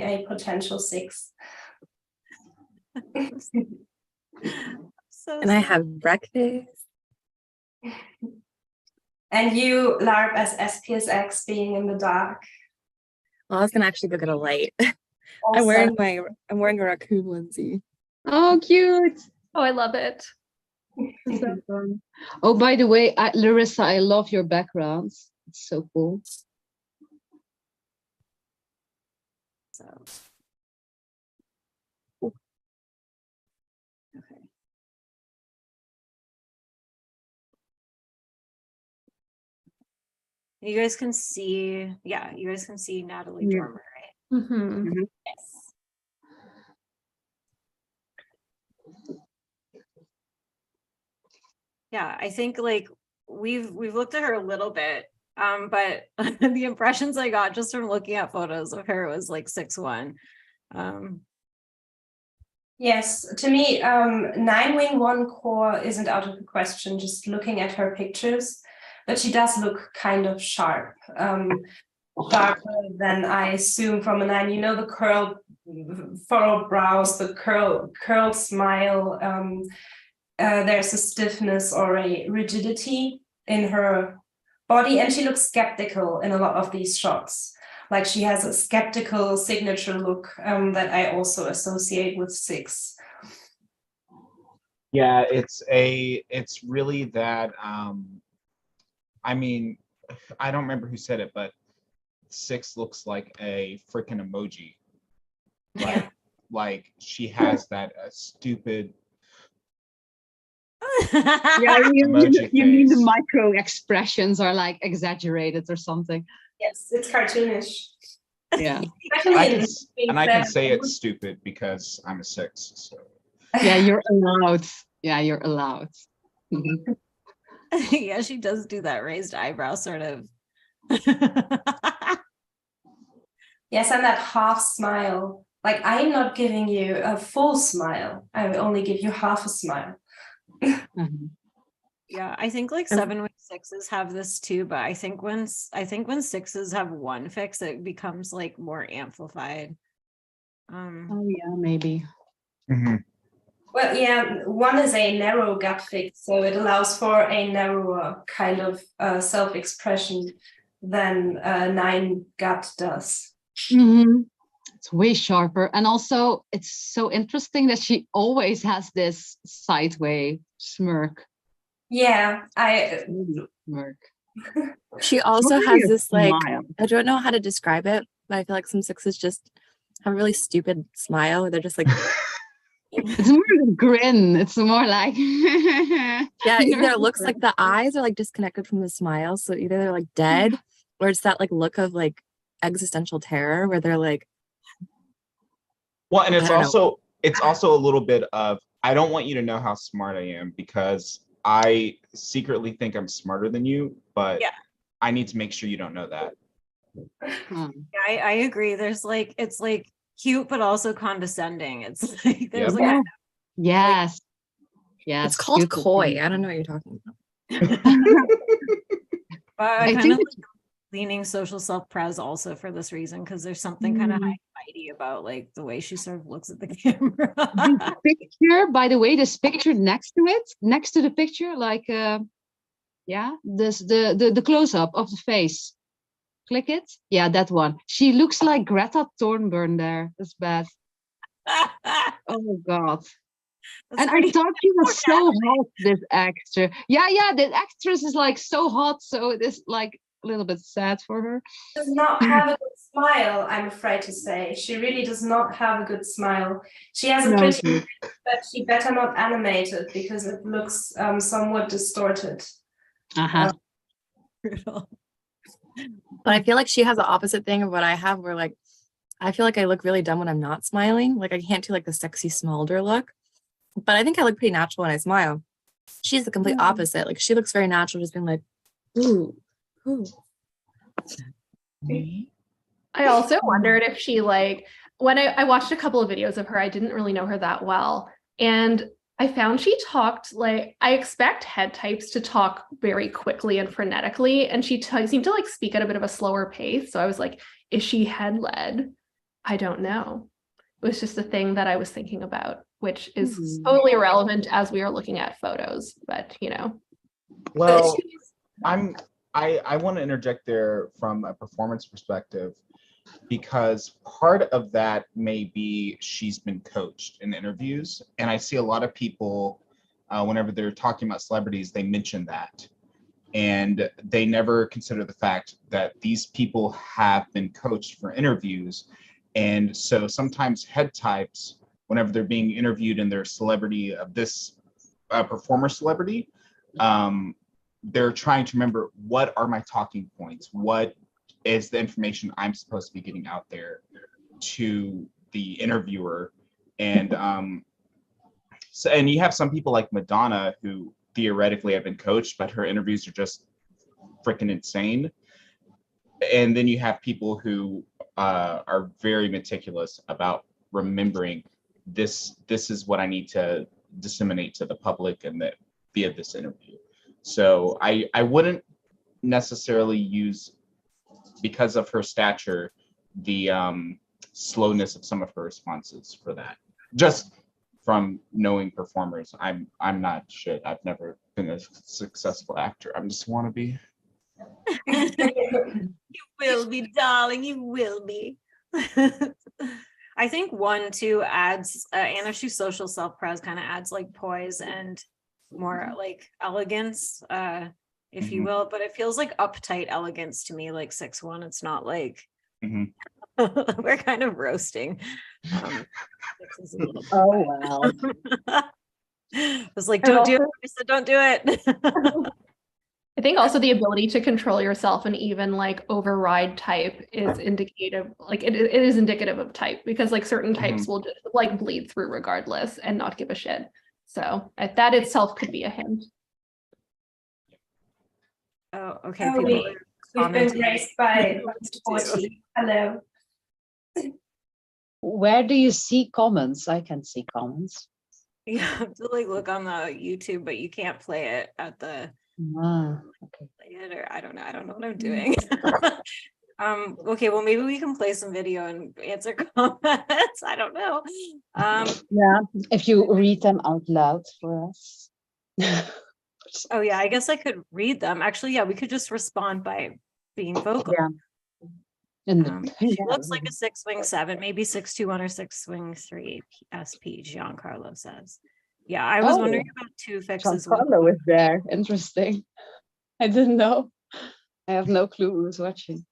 a potential 6. And I have breakfast. And you, LARP, as SPSX, being in the dark. Well, I was gonna actually go get a light. Also, I'm wearing a raccoon onesie. Oh, cute. Oh, I love it. So fun. Oh, by the way, Larissa, I love your backgrounds. It's so cool. So okay. You guys can see, you guys can see Natalie Dormer, right? Mm-hmm. Yes. Yeah, I think like we've looked at her a little bit, but the impressions I got just from looking at photos of her was like 6'1". yes, to me, 9-wing 1 core isn't out of the question, just looking at her pictures, but she does look kind of sharp, darker than I assume from a 9. You know, the curled furrowed brows, the curled smile, there's a stiffness or a rigidity in her body, and she looks skeptical in a lot of these shots. Like she has a skeptical signature look that I also associate with 6. Yeah, it's really that. I mean, I don't remember who said it, but 6 looks like a freaking emoji. Like she has that stupid. Yeah, you Emoji mean the face. micro expressions are like exaggerated or something. Yes, it's cartoonish. Yeah. I can say it's stupid because I'm a 6. So. Yeah, you're allowed. Yeah, you're allowed. Yeah, she does do that raised eyebrow sort of. Yes, and that half smile. Like, I'm not giving you a full smile. I will only give you half a smile. Yeah, I think like 7-wing 6s have this too, but I think when 6s have one fix, it becomes like more amplified. Oh yeah, maybe. Mm-hmm. Well, yeah, 1 is a narrow gut fix, so it allows for a narrower kind of self-expression than 9 gut does. It's way sharper, and also it's so interesting that she always has this sideways smirk. Yeah, Smirk. She also It's has really a this like, smile. I don't know how to describe it, but I feel like some 6s just have a really stupid smile where they're just like It's more of a grin. It's more like yeah, either it looks like the eyes are like disconnected from the smile, so either they're like dead or it's that like look of like existential terror where they're like, well, and it's also a little bit of, I don't want you to know how smart I am because I secretly think I'm smarter than you, but yeah, I need to make sure you don't know that. Yeah, I agree. There's like, it's like cute but also condescending. It's like there's like yes. It's called coy. I don't know what you're talking about. But I kind of like leaning social self-pres also for this reason, because there's something kind of high-mighty about like the way she sort of looks at the camera. This picture, by the way, this picture next to the picture, like this the close-up of the face. Click it. Yeah, that one. She looks like Greta Thunberg there. That's bad. Oh God. And I thought she was so hot, this actor. Yeah, the actress is like so hot, so it is like a little bit sad for her. Does not have a good smile, I'm afraid to say. She really does not have a good smile. She has a pretty, but she better not animate it because it looks somewhat distorted. Brutal. But I feel like she has the opposite thing of what I have, where like I feel like I look really dumb when I'm not smiling. Like I can't do like the sexy smolder look. But I think I look pretty natural when I smile. She's the complete opposite. Like she looks very natural, just being like, ooh. I also wondered if she like, when I watched a couple of videos of her, I didn't really know her that well. And I found she talked like, I expect head types to talk very quickly and frenetically. And she seemed to like speak at a bit of a slower pace. So I was like, is she head led? I don't know. It was just a thing that I was thinking about, which is totally irrelevant as we are looking at photos, but you know. Well, I want to interject there from a performance perspective, because part of that may be she's been coached in interviews, and I see a lot of people whenever they're talking about celebrities, they mention that, and they never consider the fact that these people have been coached for interviews. And so sometimes head types, whenever they're being interviewed in their celebrity of this performer celebrity, they're trying to remember, what are my talking points? What is the information I'm supposed to be getting out there to the interviewer? And so, and you have some people like Madonna who theoretically have been coached, but her interviews are just freaking insane. And then you have people who are very meticulous about remembering this is what I need to disseminate to the public and that via this interview. So I wouldn't necessarily use, because of her stature, the slowness of some of her responses for that. Just from knowing performers, I'm not shit. I've never been a successful actor. I'm just wannabe. You will be, darling. You will be. I think 1, 2 adds, Anna Shu's social self-pres kind of adds like poise and more like elegance, if you will, but it feels like uptight elegance to me, like 6'1". It's not like we're kind of roasting. Oh wow. I was like, don't do it. I said, don't do it. I think also the ability to control yourself and even like override type is indicative, like it is indicative of type, because like certain types will just like bleed through regardless and not give a shit. So that itself could be a hint. Oh, okay. Oh, we've been graced by 40. Hello. Where do you see comments? I can see comments. You have to like look on the YouTube, but you can't play it at the Okay. play it, or I don't know what I'm doing. Okay, well maybe we can play some video and answer comments. I don't know. Yeah, if you read them out loud for us. Oh yeah, I guess I could read them. Actually, yeah, we could just respond by being vocal. Yeah. She looks like a 6'7", maybe 6'1" or 6'3" SP, Giancarlo says. Yeah, I was wondering about 2 fixes. Giancarlo is there. Interesting. I didn't know. I have no clue who's watching.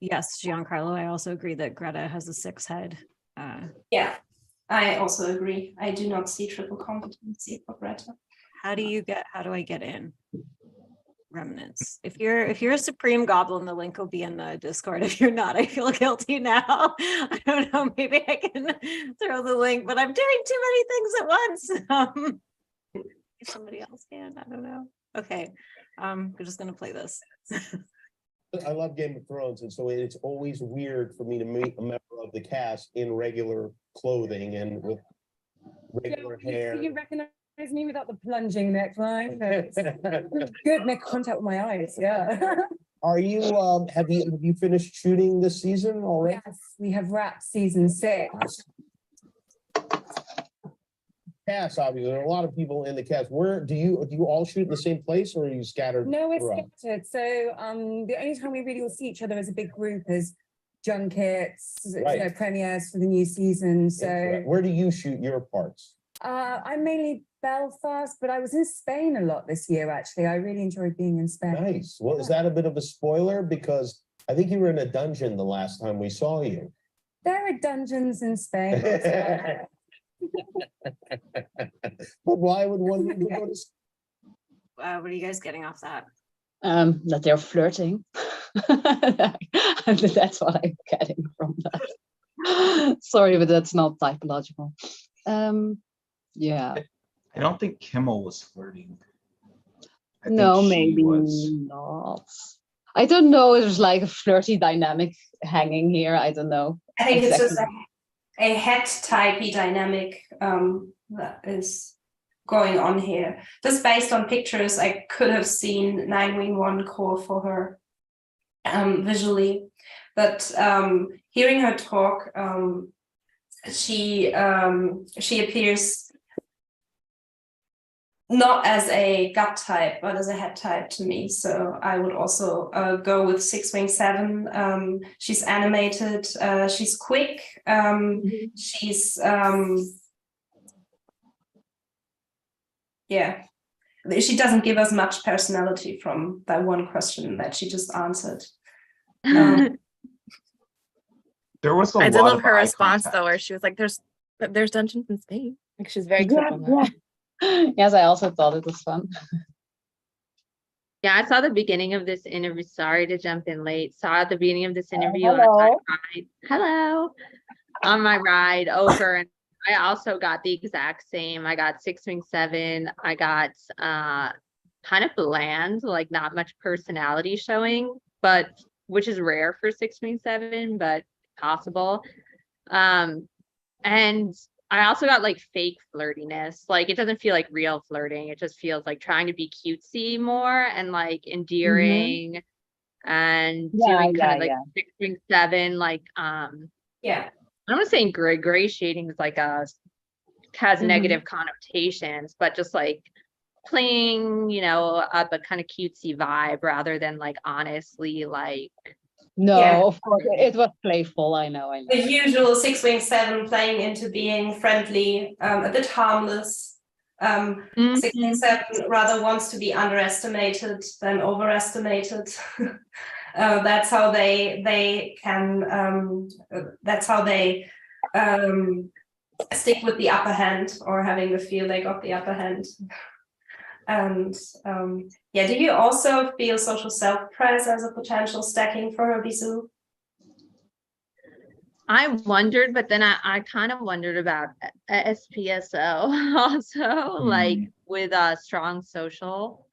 Yes, Giancarlo. I also agree that Greta has a 6 head. Yeah, I also agree. I do not see triple competency for Greta. How do I get in? Remnants. If you're a supreme goblin, the link will be in the Discord. If you're not, I feel guilty now. I don't know, maybe I can throw the link, but I'm doing too many things at once. If somebody else can, I don't know. Okay, we're just gonna play this. I love Game of Thrones, and so it's always weird for me to meet a member of the cast in regular clothing and with regular hair. You recognize me without the plunging neckline? Good, make contact with my eyes. Yeah. Are you? Have you finished shooting this season already? Yes, we have wrapped season 6. Cast, obviously, there are a lot of people in the cast. Where do you all shoot in the same place, or are you scattered? No, we're throughout? scattered. So the only time we really will see each other as a big group is junkets, Right. you know, premieres for the new season. So Where do you shoot your parts? I'm mainly Belfast, but I was in Spain a lot this year, actually. I really enjoyed being in Spain. Nice. Well, is that a bit of a spoiler? Because I think you were in a dungeon the last time we saw you. There are dungeons in Spain. But why would one go to? What are you guys getting off that? That they're flirting. That's what I'm getting from that. Sorry, but that's not typological. Yeah. I don't think Kimmel was flirting. I No, think she maybe was. not. I don't know. There's like a flirty dynamic hanging here. I don't know. I think it's just exactly. a head typey dynamic that is going on here. Just based on pictures, I could have seen 9 Wing 1 core for her visually, but hearing her talk, she appears not as a gut type, but as a head type to me. So I would also go with 6-wing-7. She's animated, she's quick, she's she doesn't give us much personality from that one question that she just answered. There was a I lot did love of her eye response contact. though, where she was like, "There's dungeons in space." Like she's very quick on that. Yes, I also thought it was fun. Yeah, I saw the beginning of this interview. Sorry to jump in late. Saw at the beginning of this interview hello. on my ride over, and I also got the exact same. I got 6-wing-7. I got kind of bland, like not much personality showing, but which is rare for 6-wing-7, but possible. And I also got like fake flirtiness. Like it doesn't feel like real flirting. It just feels like trying to be cutesy more and like endearing and doing kind of like 6-wing-7, like I don't want to say ingratiating is like has negative connotations, but just like playing, you know, up a kind of cutesy vibe rather than like honestly like. No, of course it was playful. I know. The usual 6-wing-7 playing into being friendly, a bit harmless. 6-wing-7 rather wants to be underestimated than overestimated. That's how they can. That's how they stick with the upper hand, or having the feel they got the upper hand. And do you also feel social self-pres as a potential stacking for her Bisou? I wondered, but then I kind of wondered about SPSO also, like with a strong social.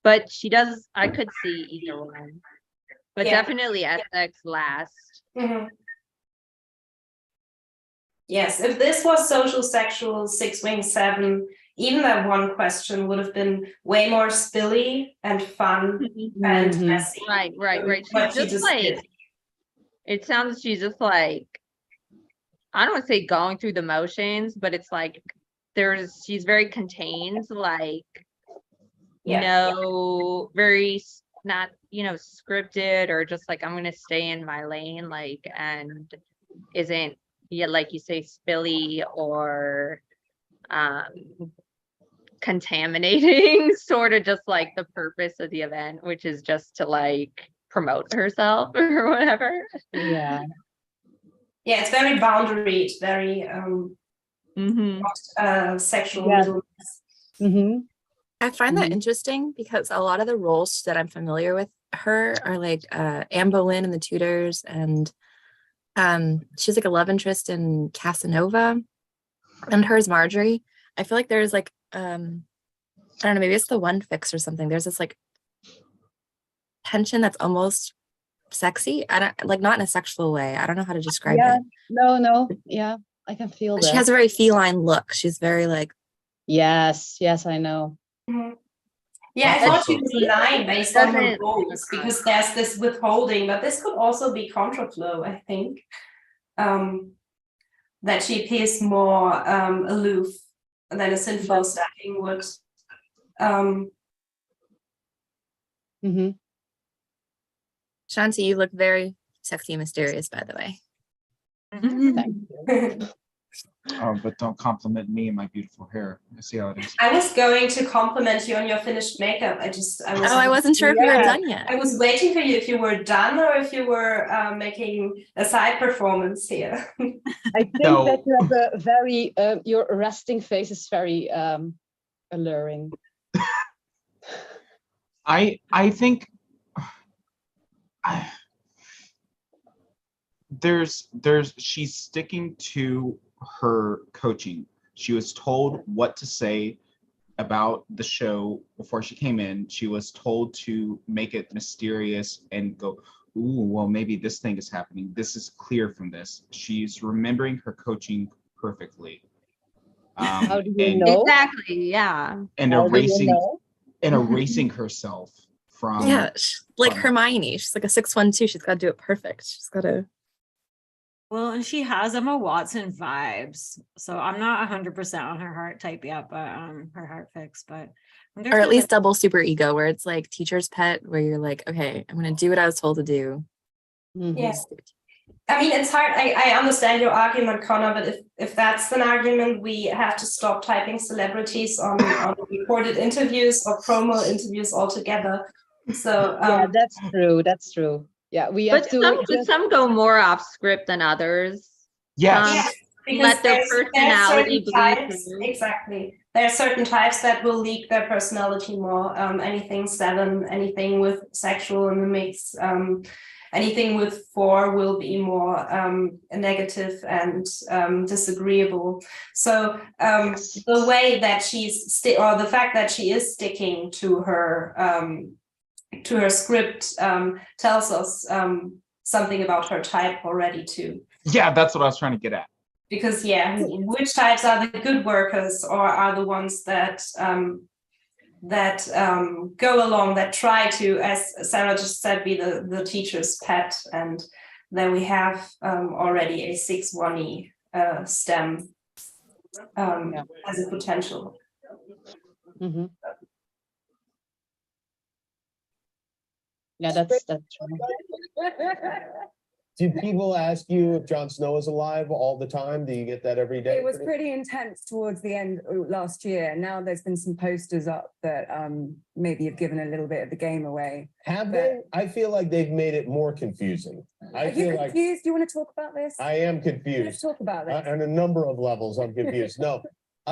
But she does, I could see either one, but definitely SX last. Yes, if this was social sexual 6-wing-7, even that one question would have been way more spilly and fun and messy. Right. She's just like, it sounds, she's just like, I don't want to say going through the motions, but it's like she's very contained, like very not, scripted, or just like, I'm gonna stay in my lane, like, and isn't like you say, spilly or contaminating sort of just like the purpose of the event, which is just to like promote herself or whatever. It's very boundary, it's very sexual middleness. I find that interesting because a lot of the roles that I'm familiar with her are like Anne Boleyn in The Tudors, and she's like a love interest in Casanova, and hers Marjorie. I feel like there's like I don't know, maybe it's the one fix or something. There's this like tension that's almost sexy. I don't like, not in a sexual way. I don't know how to describe it. No. Yeah, I can feel that. She has a very feline look. She's very like. Yes, I know. I thought she was a 9 based on her roles, because there's this withholding, but this could also be contraflow, I think. That she appears more aloof than a synflow stacking would. Shanti, you look very sexy and mysterious, by the way. Thank you. But don't compliment me and my beautiful hair. I see how it is. I was going to compliment you on your finished makeup. I wasn't sure if you were done yet. I was waiting for you if you were done, or if you were making a side performance here. I think that you have a very your resting face is very alluring. I think she's sticking to her coaching. She was told what to say about the show before she came in. She was told to make it mysterious and go, ooh, well, maybe this thing is happening. This is clear from this. She's remembering her coaching perfectly. How do you know? Exactly, yeah. And erasing herself from Yeah, like from- Hermione. She's like a 6'1" too. She's got to do it perfect. She's got to. Well, and she has Emma Watson vibes. So I'm not 100% on her heart type yet, but her heart fix, but I'm Or at definitely least double super ego, where it's like teacher's pet, where you're like, okay, I'm gonna do what I was told to do. Yeah. I mean, it's hard. I understand your argument, Connor, but if that's an argument, we have to stop typing celebrities on recorded interviews or promo interviews altogether. So Yeah, that's true. That's true. Yeah, we have But to some go more off script than others. Yes. yes, because Let their there's personality certain bleed types, through. exactly. There are certain types that will leak their personality more. Anything 7, anything with sexual in the mix, anything with 4 will be more negative and disagreeable. So the way that she's or the fact that she is sticking to her script tells us something about her type already too. Yeah, that's what I was trying to get at. Because which types are the good workers, or are the ones that go along, that try to, as Sarah just said, be the teacher's pet. And then we have already a 6-1 STEM as a potential. Mhm. Yeah, that's true. Do people ask you if Jon Snow is alive all the time? Do you get that every day? It was pretty intense towards the end last year. Now there's been some posters up that maybe have given a little bit of the game away. Have they? I feel like they've made it more confusing. Are you confused? Do you want to talk about this? I am Let's confused. talk about this. On a number of levels, I'm confused. No.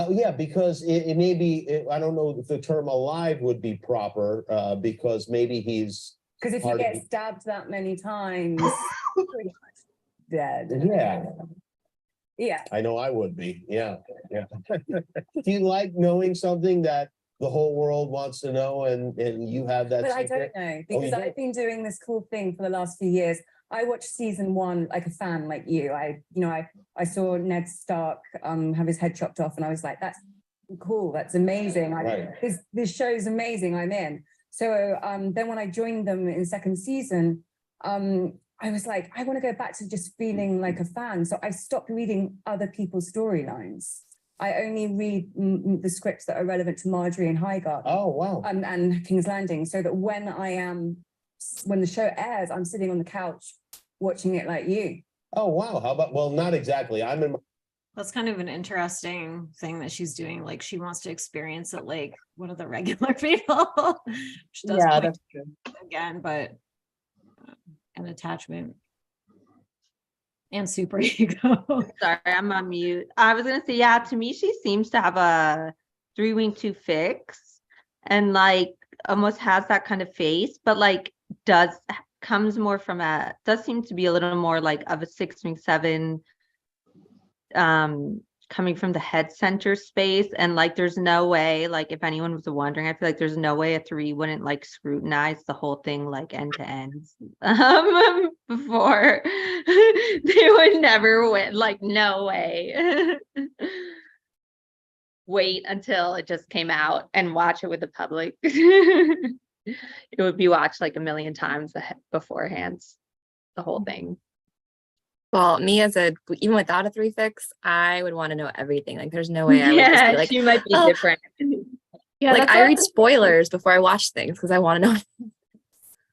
Yeah, because it may be, I don't know if the term alive would be proper, because maybe he's. Because if you get stabbed that many times, pretty much dead. Yeah. Yeah. I know I would be. Yeah. Yeah. Do you like knowing something that the whole world wants to know, and you have that But I secret? don't know, because I've been doing this cool thing for the last few years. I watched season 1 like a fan, like you. I saw Ned Stark have his head chopped off, and I was like, that's cool, that's amazing. Right. This show's amazing, I'm in. So then when I joined them in 2nd season, I was like, I want to go back to just feeling like a fan. So I stopped reading other people's storylines. I only read the scripts that are relevant to Marjorie and Highgarden. Oh, wow. And King's Landing, so that when the show airs, I'm sitting on the couch watching it like you. Oh, wow. How about, well, not exactly. I'm in. That's kind of an interesting thing that she's doing. Like, she wants to experience it like one of the regular people. She does that's true. again, but an attachment and super ego. Sorry, I'm on mute. I was gonna say, yeah, to me, she seems to have a 3-wing 2 fix, and like almost has that kind of face, but like comes more from does seem to be a little more like of a 6-wing 7, coming from the head center space. And like there's no way, like if anyone was wondering, I feel like there's no way a 3 wouldn't like scrutinize the whole thing like end to end before. They would never win, like no way. Wait until it just came out and watch it with the public. It would be watched like a million times beforehand, the whole thing. Well, me even without a 3 fix, I would want to know everything. Like, there's no way I would just be like, she might be "Oh." different. Yeah, Like, I read spoilers before I watch things because I want to know.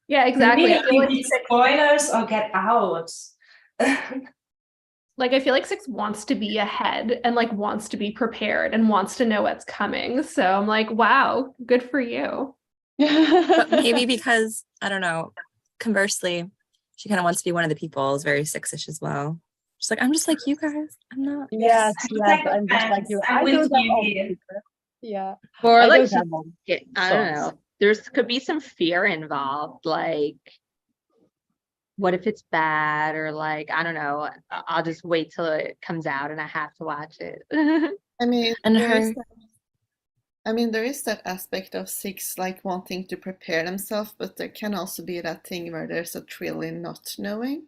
Yeah, exactly. I feel like Spoilers or get out. Like, I feel like 6 wants to be ahead and like wants to be prepared and wants to know what's coming. So I'm like, wow, good for you. But maybe because, I don't know, conversely, she kind of wants to be one of the people, is very 6-ish as well. She's like, I'm just like you guys. I'm not. Yes, I'm just like you. I don't have all the secrets. Yeah. Or I like, don't have all the I don't know. Could be some fear involved. Like, what if it's bad? Or like, I don't know. I'll just wait till it comes out and I have to watch it. I mean, And there is that aspect of 6 like wanting to prepare themselves, but there can also be that thing where there's a thrill in not knowing.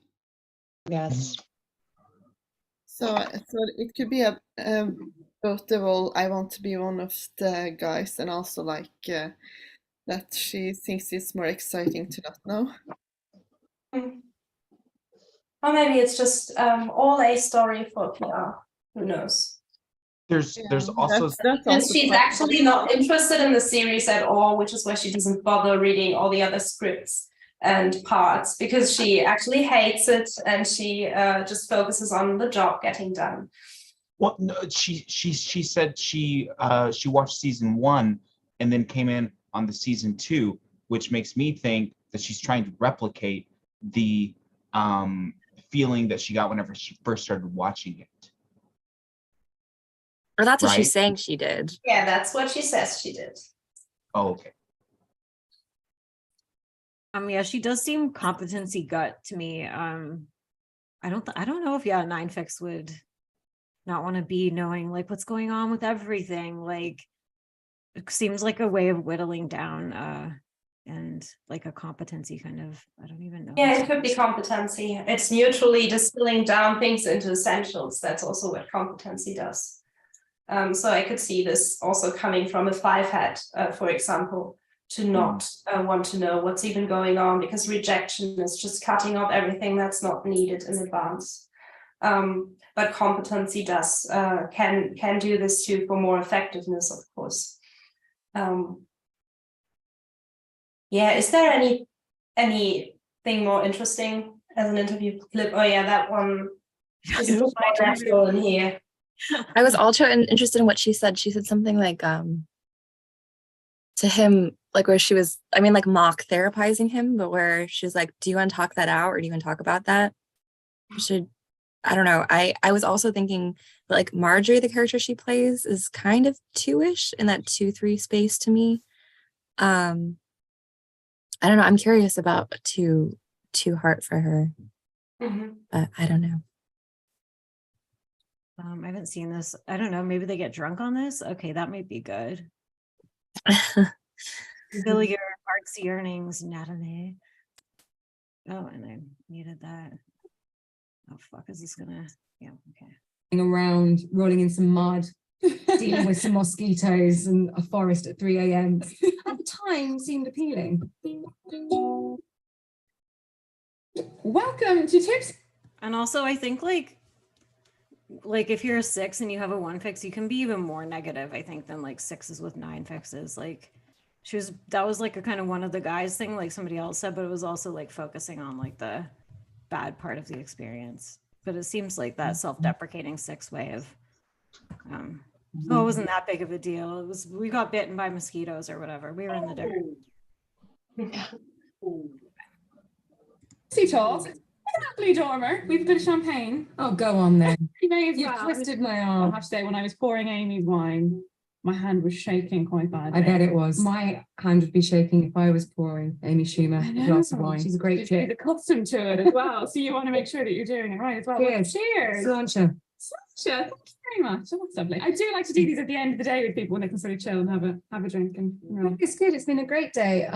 Yes. So it could be both the role I want to be one of the guys, and also like the that she thinks it's more exciting to not know. Or maybe it's just all a story for PR. Who knows? There's also that's And also she's possible. actually not interested in the series at all, which is why she doesn't bother reading all the other scripts and parts, because she actually hates it and she just focuses on the job getting done. well, no, she said she watched season 1 and then came in on the season 2, which makes me think that she's trying to replicate the feeling that she got whenever she first started watching it. Or that's what Right. she's saying she did. Yeah, that's what she says she did. Oh, okay. Yeah, she does seem competency gut to me. I don't know if 9fix would not want to be knowing like what's going on with everything. Like it seems like a way of whittling down and like a competency kind of, I don't even know. Yeah, it could be competency. It's neutrally distilling down things into essentials. That's also what competency does. So I could see this also coming from a 5-hat, for example, to not want to know what's even going on, because rejection is just cutting off everything that's not needed in advance. But competency does can do this too for more effectiveness, of course. Yeah, is there anything more interesting as an interview clip? Oh yeah, that one is more natural in here. I was also interested in what she said. She said something like to him, like where she was, I mean, like mock therapizing him, but where she's like, do you want to talk that out, or do you want to talk about that? I don't know. I was also thinking like Marjorie, the character she plays, is kind of 2-ish in that 2-3 space to me. I don't know. I'm curious about two heart for her. But I don't know. I haven't seen this. I don't know. Maybe they get drunk on this. Okay, that might be good. Fill your heart's yearnings, Natalie. Oh, and I needed that. Oh fuck, is this gonna? Yeah, okay. Around, rolling in some mud, dealing with some mosquitoes and a forest at 3 a.m. At the time seemed appealing. Welcome to Tips. And also, I think like if you're a 6 and you have a 1-fix, you can be even more negative, I think, than like 6s with 9-fixes. Like that was like a kind of one of the guys thing, like somebody else said, but it was also like focusing on like the bad part of the experience. But it seems like that self-deprecating 6 way of it wasn't that big of a deal. It was, we got bitten by mosquitoes or whatever. We were in the dirt. Sea Charles, Natalie Dormer, we have a bit of champagne. Oh, go on then. You may as You've well. twisted my I arm. have to say, when I was pouring Amy's wine, my hand was shaking quite badly. I bet it was. My hand would be shaking if I was pouring Amy Schumer a glass of wine. She's a great She's chick. accustomed to it as well. So you want to make sure that you're doing it right as well. Cheers. Cheers. Sláinte. Sure, thank you very much. That's lovely. I do like to do these at the end of the day with people when they can sort of chill and have a drink. And It's good. It's been a great day.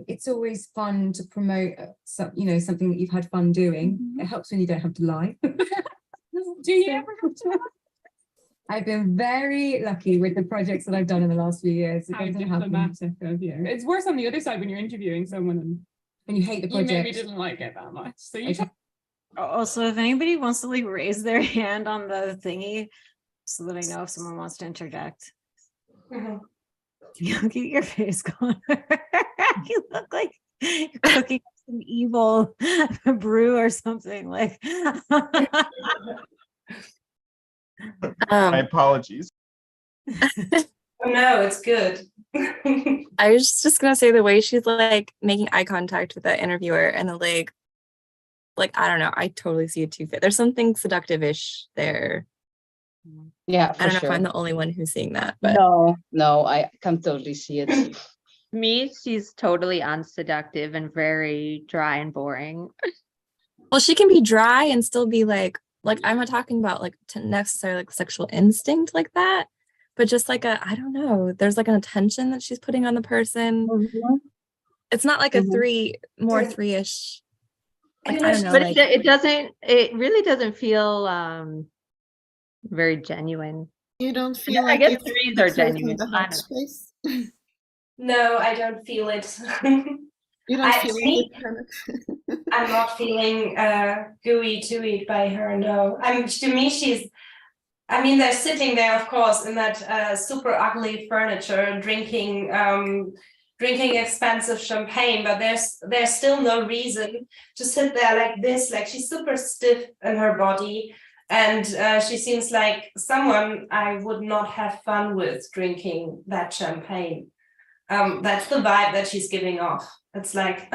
It's always fun to promote something that you've had fun doing. It helps when you don't have to lie. Do you ever have to? I've been very lucky with the projects that I've done in the last few years. It How doesn't happen. diplomatic of you. It's worse on the other side when you're interviewing someone And you hate the you project. maybe didn't like it that much. So you Also, if anybody wants to like raise their hand on the thingy so that I know if someone wants to interject. Look at your face, Connor. You look like you're cooking some evil brew or something. Like My apologies. Oh no, it's good. I was just gonna say the way she's like making eye contact with the interviewer and the like I don't know, I totally see it too. There's something seductive-ish there. Yeah, I don't know if I'm the only one who's seeing that, but No, I can totally see it. Me, she's totally unseductive and very dry and boring. well, she can be dry and still be like I'm not talking about like necessarily like sexual instinct like that, but just like I don't know, there's like an attention that she's putting on the person. It's not like a 3-ish. I don't know, But like, it really doesn't feel very genuine. You don't feel I like guess it's 3s are penetrating genuine. the I heart don't space. No, I don't feel it. You don't feel independent. I'm not feeling gooey to eat by her. No, to me they're sitting there, of course, in that super ugly furniture, drinking expensive champagne, but there's still no reason to sit there like this. Like, she's super stiff in her body, and she seems like someone I would not have fun with drinking that champagne. That's the vibe that she's giving off. It's like,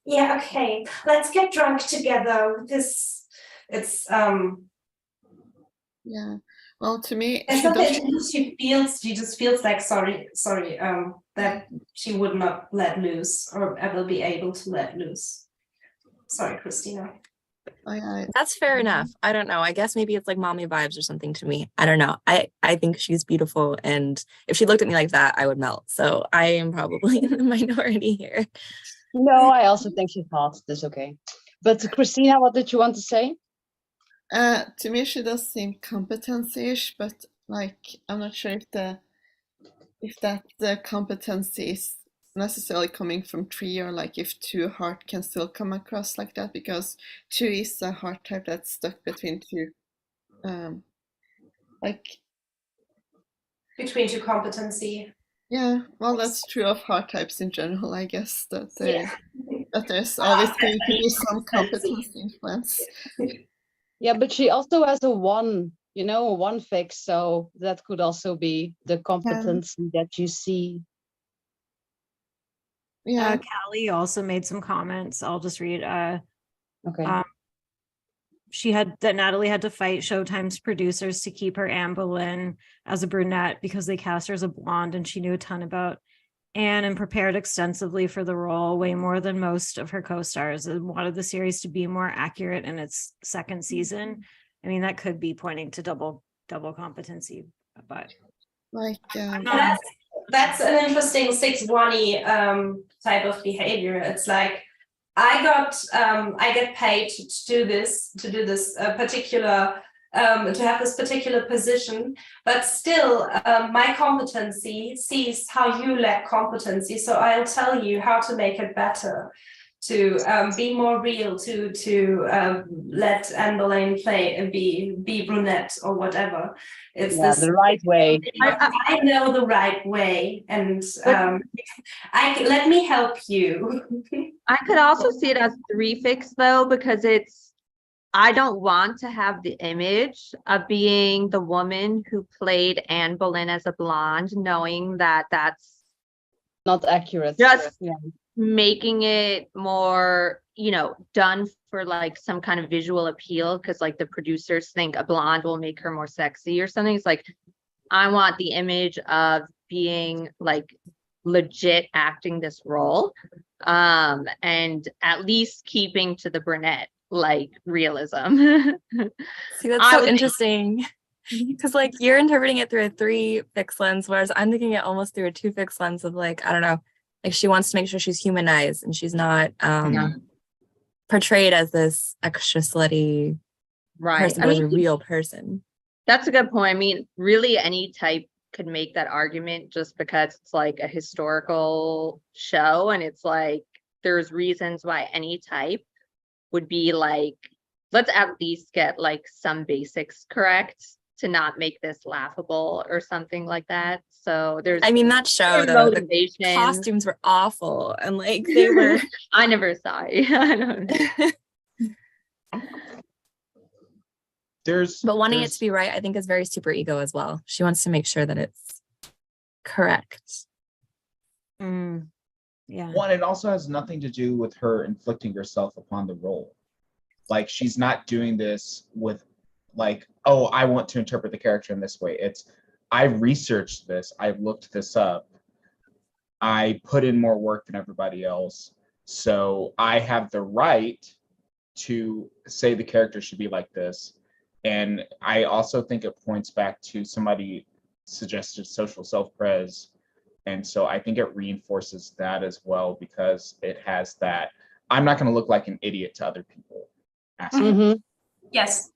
yeah, okay, let's get drunk together. Yeah. Well, to me, she just feels like sorry, that she would not let loose or ever be able to let loose. Sorry, Christina. That's fair enough. I don't know. I guess maybe it's like mommy vibes or something to me. I don't know. I think she's beautiful, and if she looked at me like that, I would melt. So I am probably in the minority here. No, I also think she's hot. That's okay. But Christina, what did you want to say? To me, she does seem competency-ish, but like I'm not sure if the competency is necessarily coming from 3, or like if 2 heart can still come across like that, because 2 is a heart type that's stuck between 2, like between 2 competency. Yeah, well, that's true of heart types in general, I guess, that there's always going to be some competency influence. Yeah, but she also has a 1, a 1 fix, so that could also be the competency that you see. Yeah, Callie also made some comments. I'll just read. Okay. Natalie had to fight Showtime's producers to keep her Anne Boleyn as a brunette because they cast her as a blonde, and she knew a ton about Anne and prepared extensively for the role, way more than most of her co-stars, and wanted the series to be more accurate in its 2nd season. I mean, that could be pointing to double competency, but like that's an interesting 6-1 type of behavior. It's like, I get paid to do this particular to have this particular position, but still my competency sees how you lack competency, so I'll tell you how to make it better, to be more real, to let Anne Boleyn play and be brunette or whatever. It's the right way. I know the right way, and let me help you. I could also see it as 3 fix though, because I don't want to have the image of being the woman who played Anne Boleyn as a blonde, knowing that that's not accurate. Just making it more, done for like some kind of visual appeal, because like the producers think a blonde will make her more sexy or something. It's like, I want the image of being like legit acting this role, and at least keeping to the brunette like realism. See, that's so interesting, because like you're interpreting it through a 3 fix lens, whereas I'm thinking it almost through a 2 fix lens of like, I don't know, like she wants to make sure she's humanized and she's not portrayed as this extra slutty person, but as a real person. That's a good point. I mean, really any type could make that argument, just because it's like a historical show, and it's like there's reasons why any type would be like, let's at least get like some basics correct to not make this laughable or something like that. So that show though, the costumes were awful, and like they were I never saw it. I don't know. But wanting it to be right, I think, is very super ego as well. She wants to make sure that it's correct. Yeah. One, it also has nothing to do with her inflicting herself upon the role. Like, she's not doing this with like, oh, I want to interpret the character in this way. It's, I researched this, I looked this up, I put in more work than everybody else, so I have the right to say the character should be like this. And I also think it points back to somebody suggested social self-pres. And so I think it reinforces that as well, because it has that, I'm not going to look like an idiot to other people. Yes.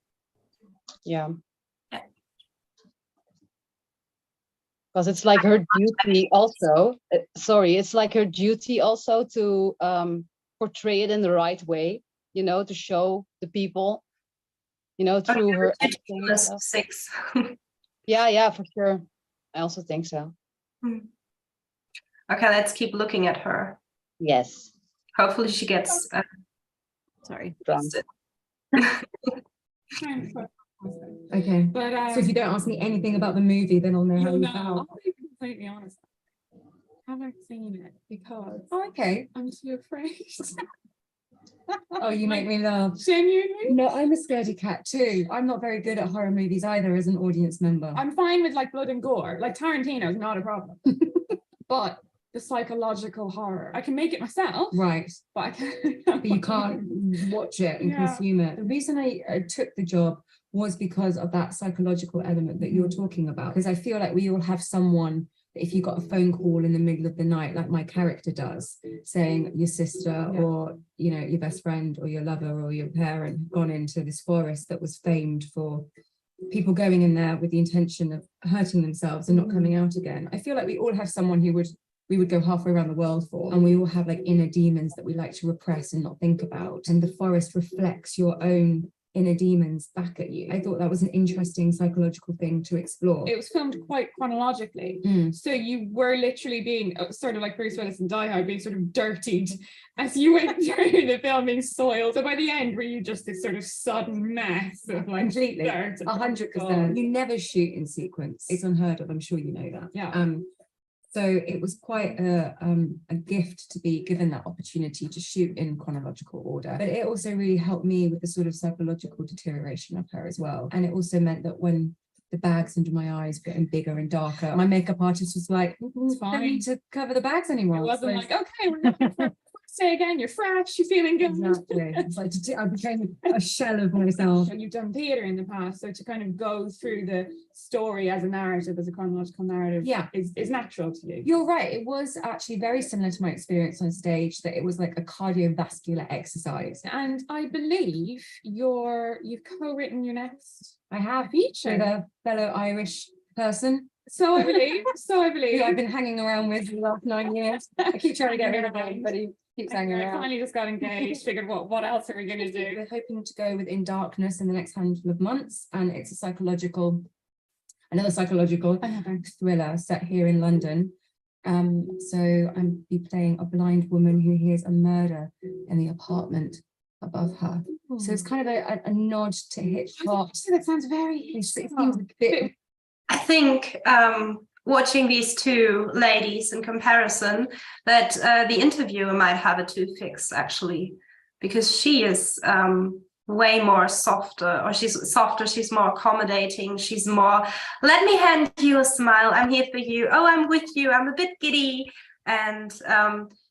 Yeah. because it's like her duty also. Sorry, it's like her duty also to portray it in the right way, you know, to show the people, you know, through her acting. Plus 6. Yeah, for sure. I also think so. Okay, let's keep looking at her. Yes. Hopefully she gets Sorry. Drunk. Okay. But So if you don't ask me anything about the movie, then I'll know how you no, felt. I'll be completely honest. I haven't seen it because Oh, okay. I'm too afraid. Oh, you make me laugh. Genuinely? No, I'm a scaredy cat too. I'm not very good at horror movies either as an audience member. I'm fine with like blood and gore. Like Tarantino's not a problem. But the psychological horror, I can make it myself. Right. But I can't. But you can't watch it and Yeah. consume it. The reason I took the job was because of that psychological element that you're talking about. Because I feel like we all have someone, if you got a phone call in the middle of the night, like my character does, saying your sister or, you know, your best friend or your lover or your parent have gone into this forest that was famed for people going in there with the intention of hurting themselves and not coming out again. I feel like we all have someone who we would go halfway around the world for, and we all have like inner demons that we like to repress and not think about. And the forest reflects your own inner demons back at you. I thought that was an interesting psychological thing to explore. It was filmed quite chronologically. So you were literally being sort of like Bruce Willis in Die Hard, being sort of dirtied as you went through the filming soil. So by the end, were you just this sort of sudden mess of like Completely, dirt? 100%. You never shoot in sequence. It's unheard of. I'm sure you know that. Yeah. So it was quite a gift to be given that opportunity to shoot in chronological order. But it also really helped me with the sort of psychological deterioration of her as well. And it also meant that when the bags under my eyes were getting bigger and darker, my makeup artist was like, don't need to cover the bags anymore. It wasn't So- like, okay, we're not say again, you're fresh, you're feeling good. Exactly. It's like I became a shell of myself. And you've done theatre in the past, so to kind of go through the story as a narrative, as a chronological narrative, is natural to you. You're right. It was actually very similar to my experience on stage, that it was like a cardiovascular exercise. And I believe you've co-written your next I have feature with a fellow Irish person. So I believe. Who I've been hanging around with for the last 9 years. I keep trying to get rid of him, but he keeps hanging I around. finally just got engaged, figured what else are we going to do? We're hoping to go with In Darkness in the next handful of months, and it's another psychological thriller set here in London. So I'm be playing a blind woman who hears a murder in the apartment above her. So it's kind of a nod to Hitchcock. That sounds very It seems a bit. I think watching these two ladies in comparison, that the interviewer might have a 2-fix actually, because she is way more softer, or she's softer, she's more accommodating, she's more, let me hand you a smile, I'm here for you, oh, I'm with you, I'm a bit giddy. And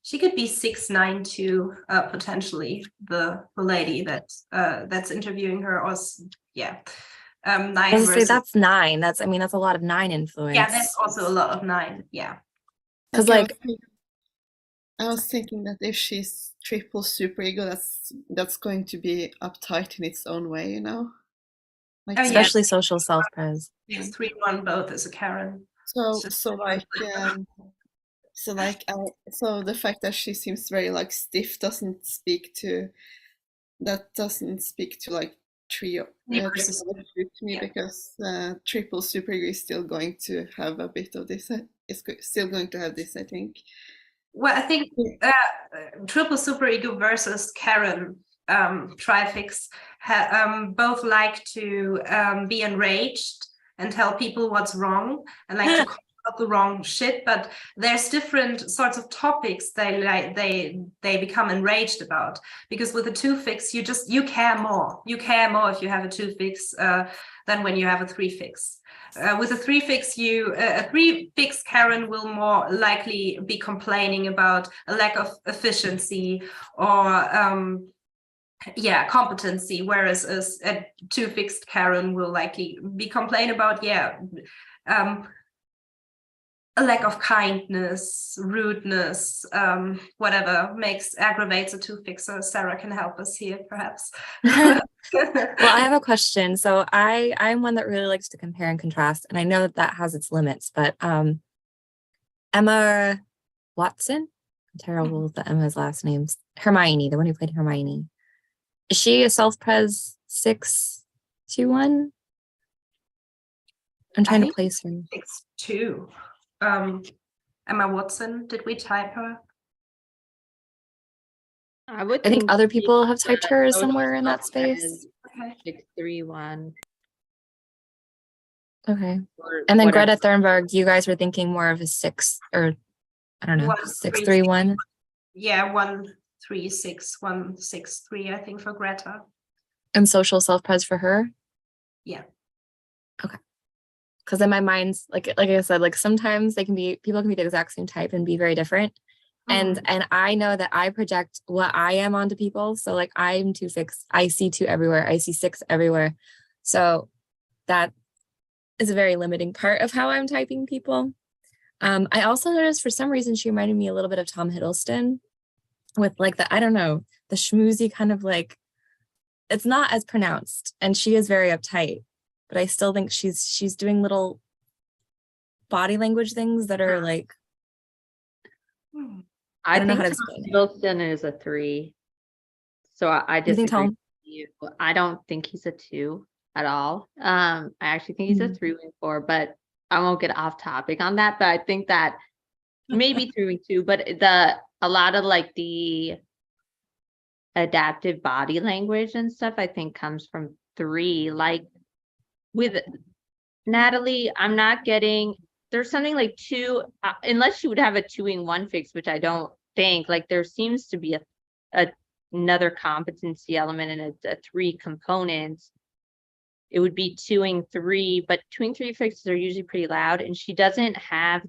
she could be 6'9" too, potentially, the lady that's interviewing her, or 9 I was gonna say versus, that's 9. That's a lot of 9 influence. yeah, that's also a lot of 9, yeah. Because I was thinking that if she's triple superego, that's going to be uptight in its own way, you know. Like, especially social self-pres. She's 3-1 both as a Karen. So the fact that she seems very like stiff doesn't speak to like trio to me, because triple superego is still going to have a bit of this. It's still going to have this, I think. Well, I think triple superego versus Karen trifix both like to be enraged and tell people what's wrong and like to call out the wrong shit, but there's different sorts of topics they become enraged about, because with a 2-fix you care more if you have a 2-fix than when you have a 3-fix. With a 3-fix, a 3-fix Karen will more likely be complaining about a lack of efficiency or competency, whereas a 2-fixed Karen will likely be complaining about a lack of kindness, rudeness, whatever aggravates a 2-fixer. Sarah can help us here, perhaps. Well, I have a question. So I'm one that really likes to compare and contrast, and I know that has its limits, but Emma Watson, I'm terrible with the Emma's last names. Hermione, the one who played Hermione. Is she a self-pres 621? I'm trying to place her. 6'2". Emma Watson, did we type her? I would I think other people have she's typed her social somewhere in that self-pres space. Okay. 631. Okay. Or And then whatever. Greta Thunberg, you guys were thinking more of a 6, or I don't know, 631. Yeah, 136, 163, I think, for Greta. And social self-pres for her. Yeah. Okay. Because in my mind's like I said, like sometimes people can be the exact same type and be very different. And I know that I project what I am onto people. So like I'm 2-fix. I see 2 everywhere. I see 6 everywhere. So that is a very limiting part of how I'm typing people. I also noticed for some reason she reminded me a little bit of Tom Hiddleston with like the, I don't know, the schmoozy kind of like, it's not as pronounced, and she is very uptight, but I still think she's doing little body language things that are like, I don't know how to explain it. Hiddleston is a 3. So I You think disagree Tom? with you. I don't think he's a 2 at all. I actually think he's a 3-4, but I won't get off topic on that. But I think that maybe 3-2, but a lot of like the adaptive body language and stuff, I think comes from 3. Like with Natalie, I'm not getting, there's something like 2, unless you would have a 2-1 fix, which I don't think. Like there seems to be another competency element and a 3 components. It would be 2-3, but 2-3 fixes are usually pretty loud, and she doesn't have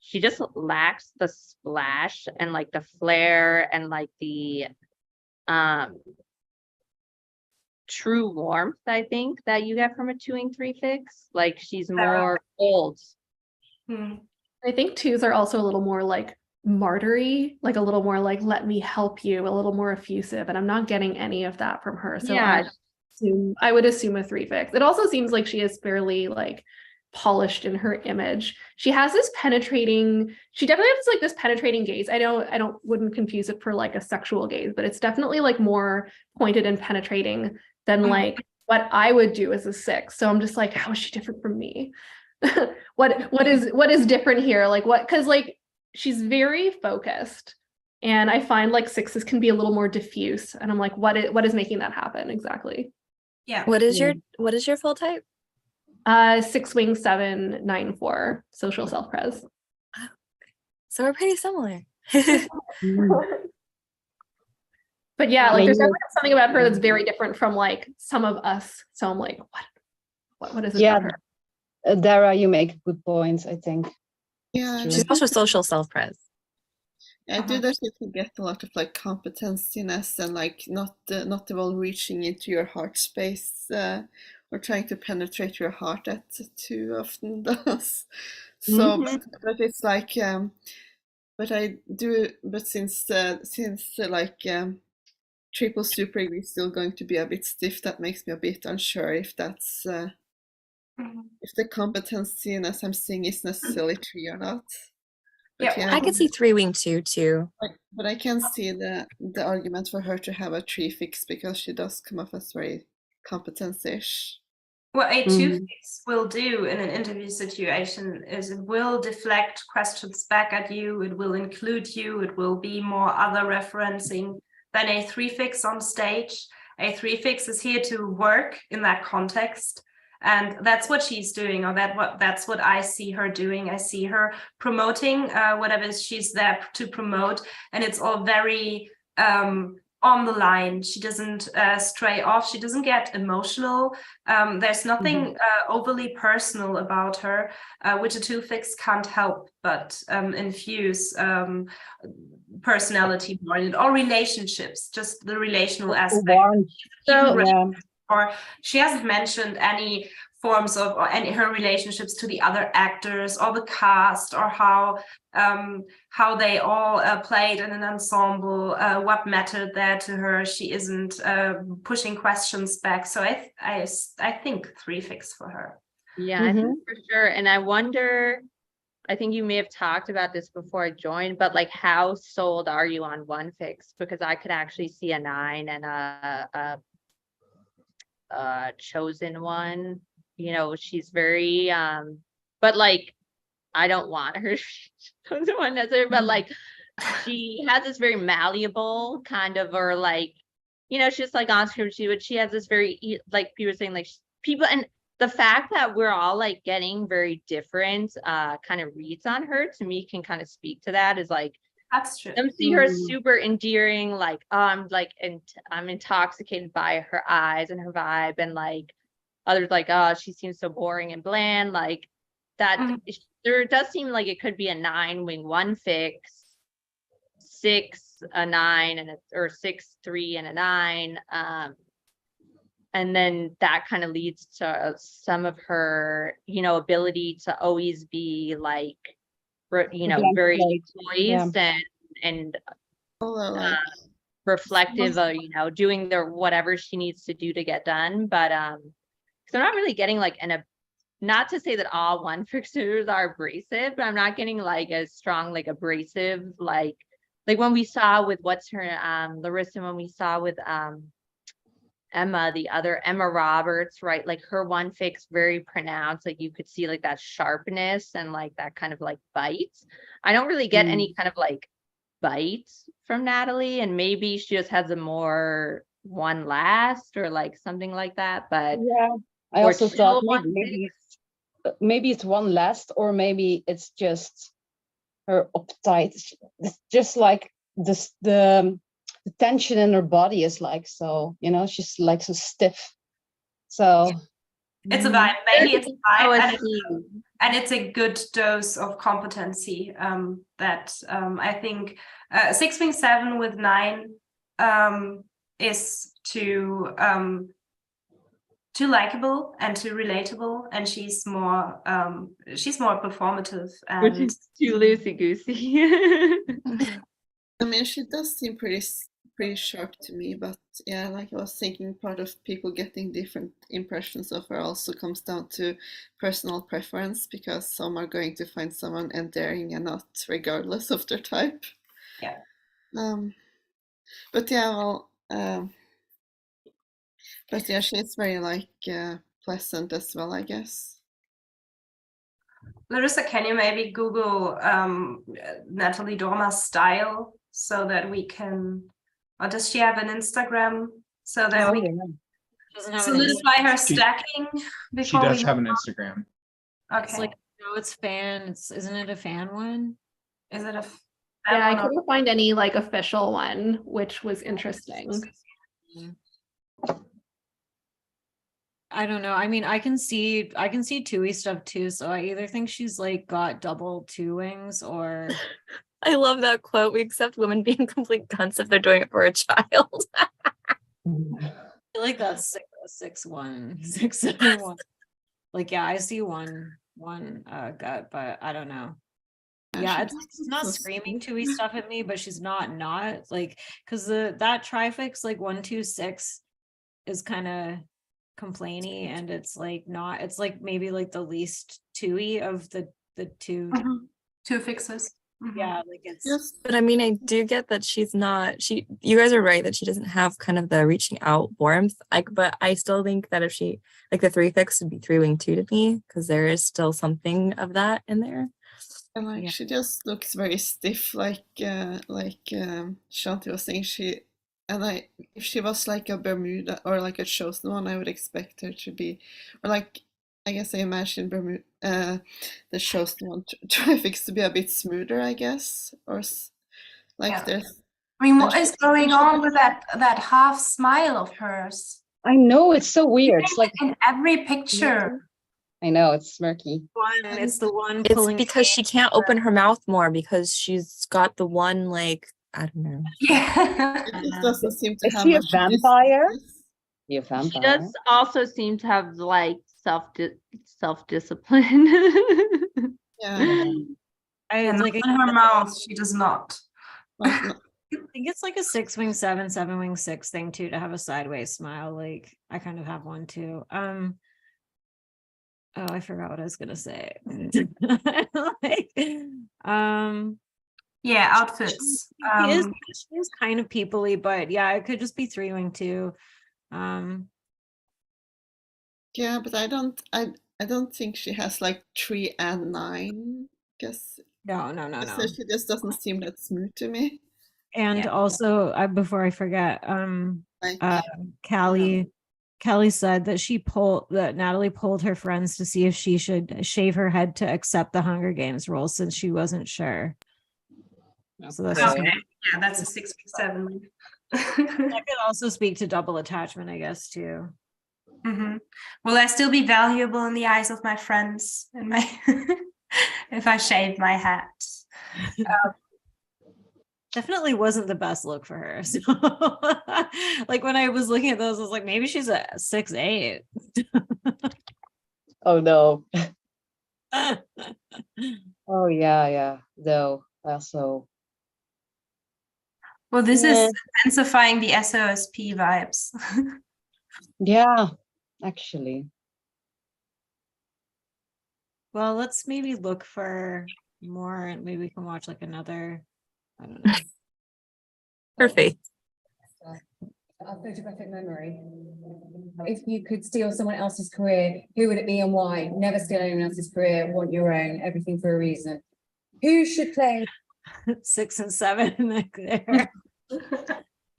she just lacks the splash and like the flair and like the true warmth, I think, that you get from a 2-3 fix. Like she's more old. I think 2s are also a little more like martyry, like a little more like, let me help you, a little more effusive. And I'm not getting any of that from her. So Yeah. I would assume a 3 fix. It also seems like she is fairly like polished in her image. She has this penetrating, she definitely has like this penetrating gaze. I wouldn't confuse it for like a sexual gaze, but it's definitely like more pointed and penetrating than like what I would do as a 6. So I'm just like, how is she different from me? what is different here? Like what, because like she's very focused, and I find like 6s can be a little more diffuse, and I'm like, what is making that happen exactly? Yeah. What is your full type? 6-wing 794 social self-pres. So we're pretty similar. But yeah, like there's definitely something about her that's very different from like some of us. So I'm like, what is it about her? Dara, you make good points, I think. Yeah, She's also social self-pres. I do definitely get a lot of like competenciness and like not the one reaching into your heart space or trying to penetrate your heart that too often does. So, but it's like, but I do. But since like triple super is still going to be a bit stiff, that makes me a bit unsure if that's if the competenciness I'm seeing is necessarily 3 or not. But yeah, I could see 3-wing 2 too. But I can see the argument for her to have a 3 fix because she does come off as very competence-ish. What a 2 fix will do in an interview situation is it will deflect questions back at you, it will include you, it will be more other referencing than a 3 fix on stage. A 3 fix is here to work in that context. And that's what she's doing, or that's what I see her doing. I see her promoting whatever she's there to promote, and it's all very on the line. She doesn't stray off. She doesn't get emotional. There's nothing overly personal about her, which a 2 fix can't help but infuse personality more in it, or relationships, just the relational aspect. So, or she hasn't mentioned any forms of, or any her relationships to the other actors or the cast, or how they all played in an ensemble, what mattered there to her. She isn't pushing questions back. So I think 3 fix for her. Yeah, I think for sure. And I wonder, I think you may have talked about this before I joined, but like, how sold are you on 1 fix? Because I could actually see a 9 and a chosen one. You know, she's very but like, I don't want her chosen one necessarily, but like, she has this very malleable kind of, or like, you know, she's like on screen, but she has this very, like people were saying, like people, and the fact that we're all like getting very different kind of reads on her, to me, can kind of speak to that. Is like, That's true. some see her super endearing, like, I'm intoxicated by her eyes and her vibe, and like others like, oh, she seems so boring and bland. Like that, there does seem like it could be a 9 wing 1 fix, 6 a 9 or 6 3 and a 9. And then that kind of leads to some of her, you know, ability to always be like, you know, very poised and reflective of, you know, doing whatever she needs to do to get done. But because I'm not really getting like not to say that all 1 fixers are abrasive, but I'm not getting like a strong like abrasive like when we saw with what's her Larissa, when we saw with Emma, the other Emma Roberts, right? Like her 1 fix very pronounced, like you could see like that sharpness and like that kind of like bite. I don't really get any kind of like bite from Natalie, and maybe she just has a more 1 last or like something like that. But yeah, I also thought maybe it's 1 last, or maybe it's just her uptight. It's just like this, the tension in her body is like, so, you know, she's like so stiff. So it's a vibe. Maybe it's a vibe, and it's a good dose of competency that I think 6 wing 7 with 9 is too likable and too relatable, and she's more performative, and which is too loosey goosey. I mean, she does seem pretty sharp to me, but yeah, like I was thinking, part of people getting different impressions of her also comes down to personal preference, because some are going to find someone endearing and not, regardless of their type. Yeah. But yeah, well, but yeah, she's very like pleasant as well, I guess. Larissa, can you maybe Google Natalie Dormer's style so that we can, or does she have an Instagram so that we can solidify her stacking? She does have an Instagram. Okay. It's like, no, it's fan. Isn't it a fan one? Is it a yeah, I couldn't find any like official one, which was interesting. I don't know. I mean, I can see two-y stuff too. So I either think she's like got double 2 wings, or I love that quote. We accept women being complete cunts if they're doing it for a child. I feel like that's 6-1, 6-7-1. Like, yeah, I see one gut, but I don't know. Yeah, it's not screaming 2y stuff at me, but she's not like, because that trifix like 1 2 6 is kind of complainy, and it's like not, it's like maybe like the least 2y of the 2 fixes. Yeah, like it's but I mean, I do get that she's not, you guys are right that she doesn't have kind of the reaching out warmth, but I still think that if she, like the 3 fix would be 3 wing 2 to me, because there is still something of that in there. And like she just looks very stiff, like Shanti was saying. If she was like a Bermuda or like a chosen one, I would expect her to be, or like, I guess I imagine Bermuda, the chosen one traffics to be a bit smoother, I guess, or like there's. I mean, what is going on with that half smile of hers? I know, it's so weird. It's like in every picture. I know, it's murky. It's the one it's because she can't open her mouth more, because she's got the one, like, I don't know. Yeah. It doesn't seem to Is have she a much vampire? Be a She vampire. does also seem to have like self-discipline. Yeah. I And like in her mouth, she does not. Like, no- I think it's like a 6-wing 7, 7-wing 6 thing too, to have a sideways smile. Like I kind of have one too. Oh, I forgot what I was gonna say. Like, Yeah, outfits. she is kind of peoply, but yeah, it could just be 3-wing too. yeah, but I don't think she has like 3 and 9. Guess No. so she just doesn't seem that smooth to me. And Yeah. also, before I forget, Like, Kelly said that Natalie polled her friends to see if she should shave her head to accept the Hunger Games role, since she wasn't sure. So that's just Okay. Yeah, that's a 6-7. that could also speak to double attachment, I guess, too. Will I still be valuable in the eyes of my friends and my if I shave my head? Definitely wasn't the best look for her. So, like when I was looking at those, I was like, maybe she's a 6'8". Oh no. Oh yeah. No, also. Well, this Yeah. is intensifying the SOSP vibes. Yeah, actually. Well, let's maybe look for more, and maybe we can watch like another. I don't know. Perfect. A photographic memory. If you could steal someone else's career, who would it be and why? Never steal anyone else's career, want your own, everything for a reason. Who should play? 6 and 7 like there.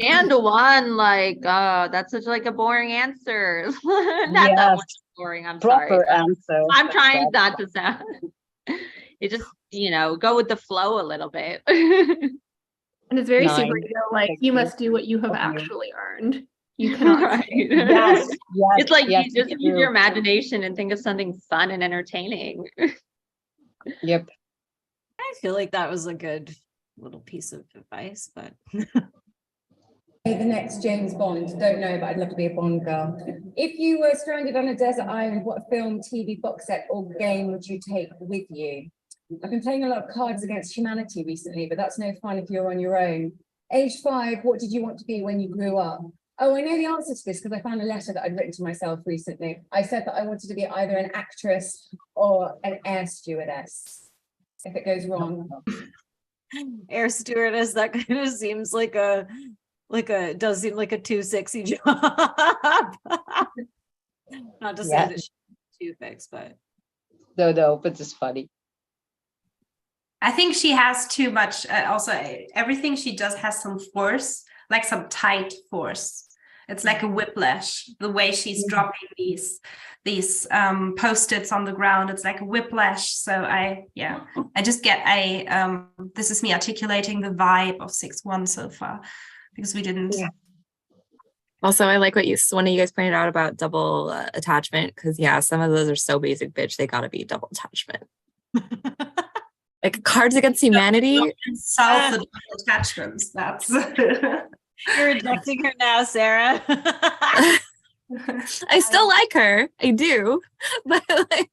And one, like, that's such like a boring answer. Not that Yes. much boring, I'm Proper sorry. answer. I'm trying not to sound. It just, go with the flow a little bit. And it's very 9. superhero, like you must do what you have Okay. actually earned. You cannot. Right. Yes. It's like yes, you just it's use your true. imagination and think of something fun and entertaining. Yep. I feel like that was a good little piece of advice, but The next James Bond, don't know, but I'd love to be a Bond girl. If you were stranded on a desert island, what film, TV, box set, or game would you take with you? I've been playing a lot of Cards Against Humanity recently, but that's no fun if you're on your own. Age 5, what did you want to be when you grew up? Oh, I know the answer to this because I found a letter that I'd written to myself recently. I said that I wanted to be either an actress or an air stewardess. If it goes wrong. air stewardess, that kind of seems does seem like a too sexy job. Not to say Yeah. that she's too fixed, but No, but it's funny. I think she has too much. Also, everything she does has some force, like some tight force. It's like a whiplash. The way she's dropping these post-its on the ground, it's like a whiplash. So I just get this is me articulating the vibe of 6-1 so far, because we didn't. Yeah. Also, I like what one of you guys pointed out about double attachment, because some of those are so basic, bitch. They gotta be double attachment. Like Cards Against Humanity. Self attachments. That's. you're rejecting her now, Sarah. I still like her. I do, but like,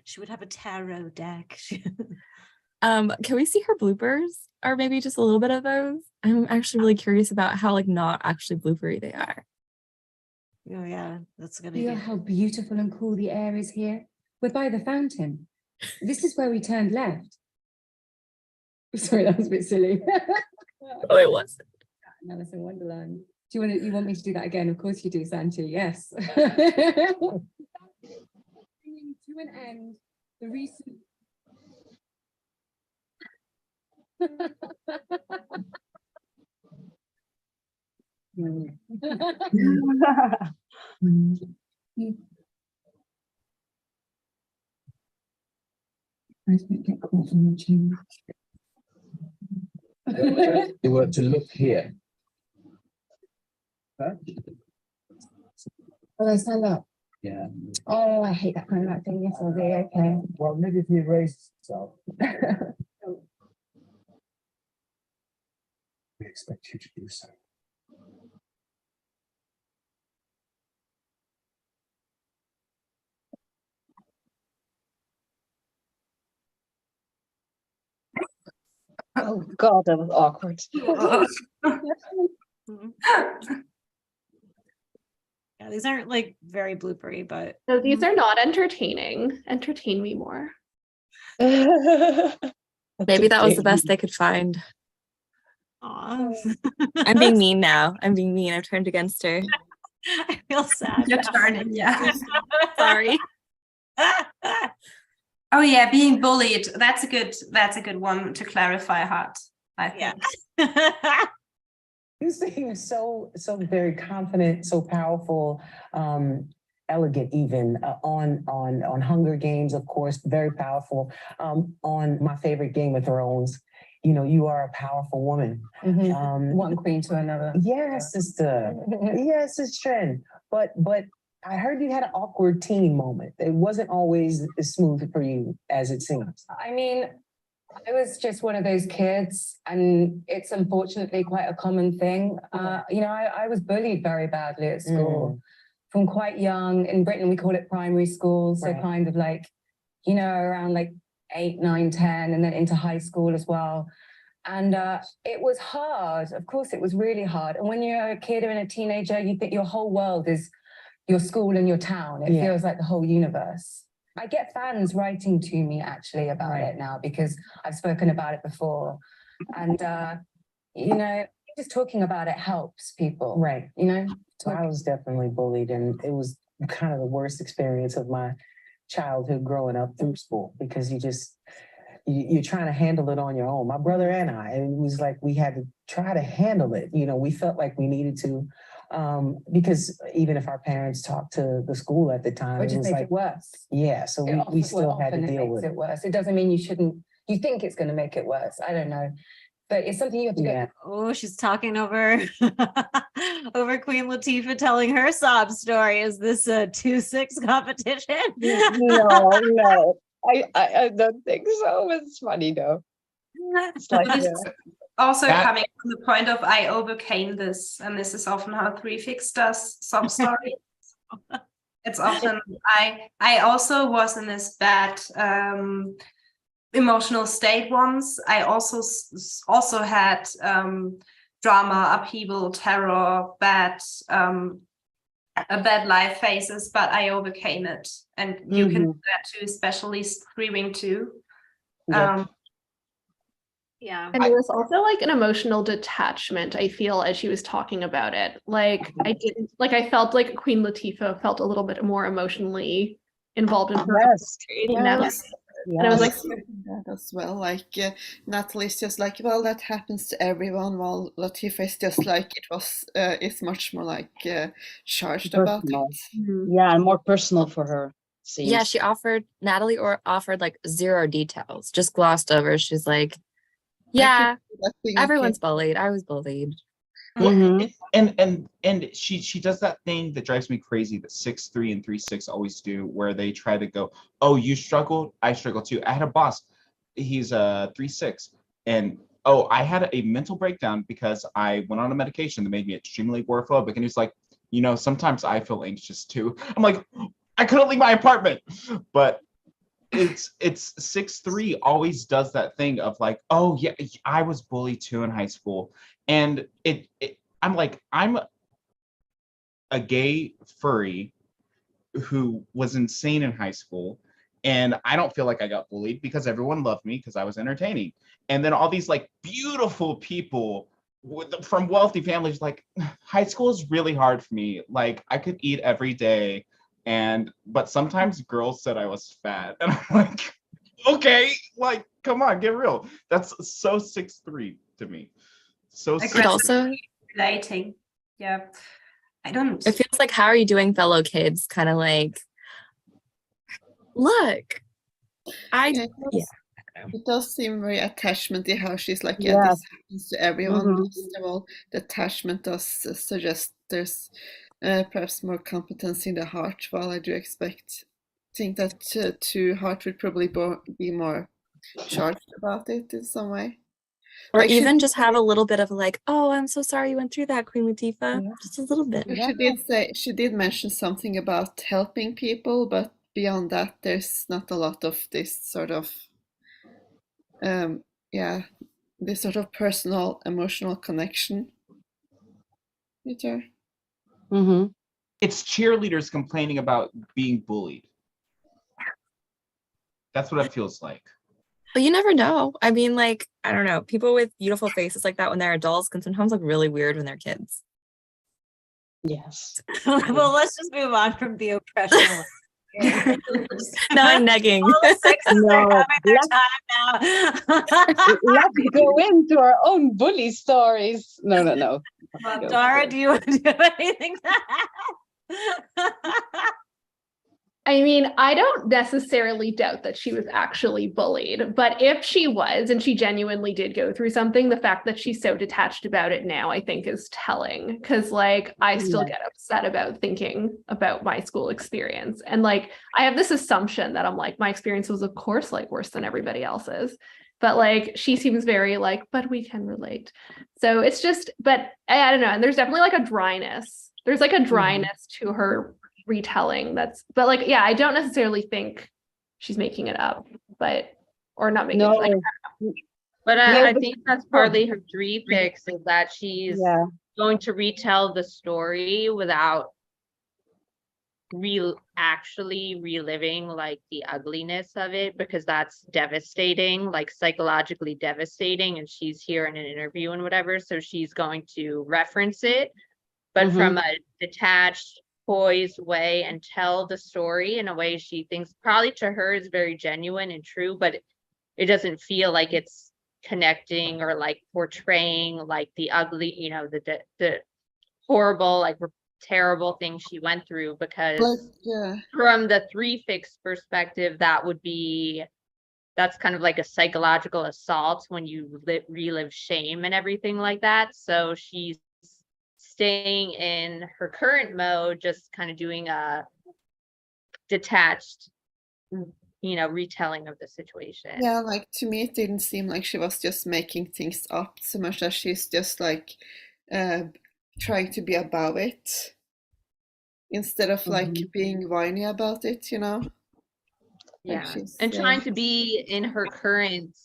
she would have a tarot deck. can we see her bloopers, or maybe just a little bit of those? I'm actually really curious about how not actually bloopery they are. Oh yeah, that's gonna Feel how beautiful and cool the air is here. We're by the fountain. This is where we turned left. Sorry, that was a bit silly. Oh, it was. Alice in Wonderland. Do you want me to do that again? Of course you do, Santi. Yes. Bringing to an end the recent. You were to look here. Huh? Oh, I stand up. Yeah. Oh, I hate that kind of acting. Yes, I'll be okay. Well, maybe if he raised himself. We expect you to do so. Oh God, that was awkward. Yeah, these aren't like very bloopery, but No, these are not entertaining. Entertain me more. Maybe that was the best they could find. aw. I'm being mean now. I'm being mean. I've turned against her. I feel sad. You're now. turning, yeah. Sorry. Oh yeah, being bullied. That's a good one to clarify, Hart. I think. Yeah. You seem so very confident, so powerful, elegant even on Hunger Games, of course, very powerful. On my favorite Game of Thrones, you are a powerful woman. One queen to another. Yes, sister. Yes, it's trend. But I heard you had an awkward teen moment. It wasn't always as smooth for you as it seems. I mean, I was just one of those kids, and it's unfortunately quite a common thing. I was bullied very badly at school from quite young. In Britain, we call it primary school. So Right. kind of like, around like 8, 9, 10, and then into high school as well. And it was hard. Of course, it was really hard. And when you're a kid or a teenager, you think your whole world is your school and your town. It feels like the whole universe. I get fans writing to me actually about it now because I've spoken about it before. And, just talking about it helps people. Right. I was definitely bullied, and it was kind of the worst experience of my childhood growing up through school, because you're trying to handle it on your own. My brother and I, it was like we had to try to handle it. We felt like we needed to. Because even if our parents talked to the school at the time, Which it was makes like it worse. Yeah, so we still had to deal with it. Worse. It doesn't mean you think it's going to make it worse. I don't know. But it's something you have to get. Oh, she's talking over over Queen Latifah telling her sob story. Is this a 2-6 competition? No. I don't think so. It's funny though. It's like, This is also coming from the point of I overcame this, and this is often how 3-Fix does sob story. It's often I also was in this bad emotional state once. I also had drama, upheaval, terror, bad life phases, but I overcame it, and you can do that too, especially 3-Wing 2. Yeah. And there was also like an emotional detachment, I feel, as she was talking about it. Like I felt like Queen Latifah felt a little bit more emotionally involved in her. Yes. And I was like, that as well. Like Natalie's just like, well, that happens to everyone, while Latifah is just like it's much more like charged about it. Yeah, and more personal for her. Seems. Yeah, Natalie offered like 0 details, just glossed over. She's like, yeah, everyone's bullied. I was bullied. Well, and she does that thing that drives me crazy that 6-3 and 3-6 always do, where they try to go, oh, you struggled, I struggled too. I had a boss, he's a 3-6, and I had a mental breakdown because I went on a medication that made me extremely agoraphobic, and he's like, sometimes I feel anxious too. I'm like, I couldn't leave my apartment. But it's 6-3 always does that thing of like, oh yeah, I was bullied too in high school. And I'm like, I'm a gay furry who was insane in high school, and I don't feel like I got bullied because everyone loved me because I was entertaining. And then all these like beautiful people from wealthy families, like, high school is really hard for me. Like, I could eat every day, but sometimes girls said I was fat, and I'm like, okay, like, come on, get real. That's so 6'3" to me. So It also relating. Yeah. It feels like, how are you doing, fellow kids? Kind of like, look, It does seem very attachment-y how she's like, this happens to everyone. But still, the attachment does suggest there's perhaps more competence in the heart, while I do think that to heart would probably be more charged about it in some way. Or like even just have a little bit of like, oh, I'm so sorry you went through that, Queen Latifah. Just a little bit. She did mention something about helping people, but beyond that, there's not a lot of this sort of this sort of personal emotional connection with her. Mm-hmm. It's cheerleaders complaining about being bullied. That's what it feels like. But you never know. I mean, like, I don't know. People with beautiful faces like that when they're adults can sometimes look really weird when they're kids. Yes. Well, let's just move on from the oppression. Now I'm negging. All the sexes No, are having their time now. Let's go into our own bully stories. No. Well, Dara, do you have anything to add? I mean, I don't necessarily doubt that she was actually bullied, but if she was, and she genuinely did go through something, the fact that she's so detached about it now, I think is telling. Because like, I still get upset about thinking about my school experience. And like, I have this assumption that I'm like, my experience was of course like worse than everybody else's. But like, she seems very like, but we can relate. So it's just, but I don't know. And there's definitely like a dryness. There's like a dryness to her retelling but like, yeah, I don't necessarily think she's making it up, but or not making it up. Like, but I think that's partly her dream fix, is that she's going to retell the story without actually reliving like the ugliness of it, because that's devastating, like psychologically devastating, and she's here in an interview and whatever, so she's going to reference it, but from a detached, poised way, and tell the story in a way she thinks probably to her is very genuine and true, but it doesn't feel like it's connecting or like portraying like the ugly, you know, the horrible, like terrible things she went through, because from the 3 fix perspective, that's kind of like a psychological assault when you relive shame and everything like that. So she's staying in her current mode, just kind of doing a detached, you know, retelling of the situation. Yeah, like to me it didn't seem like she was just making things up so much as she's just like trying to be above it instead of like being whiny about it, you know. Yeah, like and trying to be in her current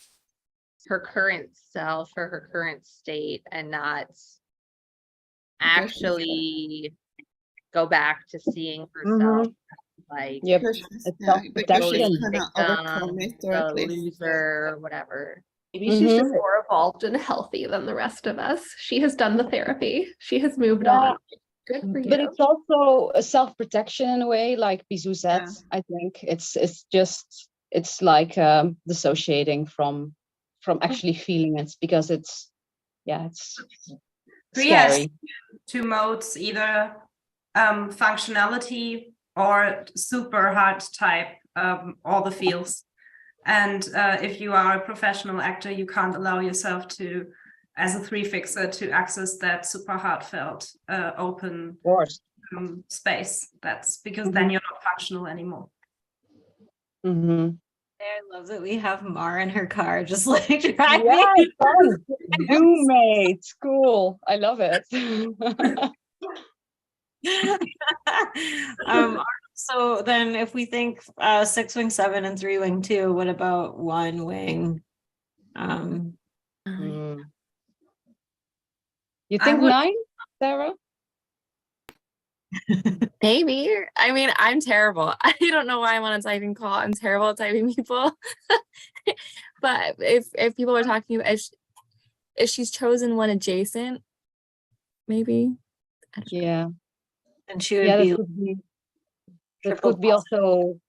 self or her current state, and not actually go back to seeing herself like because she's kind of overcome it, or at least loser or whatever. Maybe she's just more evolved and healthy than the rest of us. She has done the therapy. She has moved on. Good for you. But it's also a self-protection in a way, like Bizou said. I think it's like dissociating from actually feeling it, because it's scary. 2 modes, either functionality or super hard type, all the feels. And if you are a professional actor, you can't allow yourself to, as a 3 fixer, to access that super heartfelt, open space. That's because then you're not functional anymore. I love that we have Mar in her car, just like driving. Roommate, cool. I love it. So then if we think 6 wing 7 and 3 wing 2, what about 1 wing? You think 9, Sarah? Maybe. I mean, I'm terrible. I don't know why I'm on a typing call. I'm terrible at typing people. But if people are talking about if she's chosen one adjacent, maybe. Yeah. And she would that could be also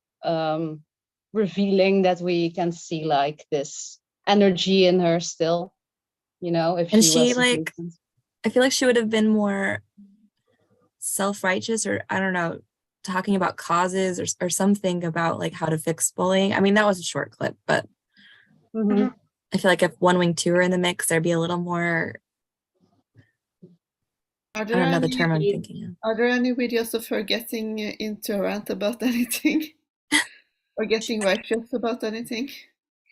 revealing that we can see like this energy in her still, you know, if she was like, I feel like she would have been more self-righteous, or I don't know, talking about causes or something about like how to fix bullying. I mean, that was a short clip, but I feel like if 1 wing 2 are in the mix, there'd be a little more. I don't know the term I'm thinking of. Are there any videos of her getting into a rant about anything? Or getting righteous about anything?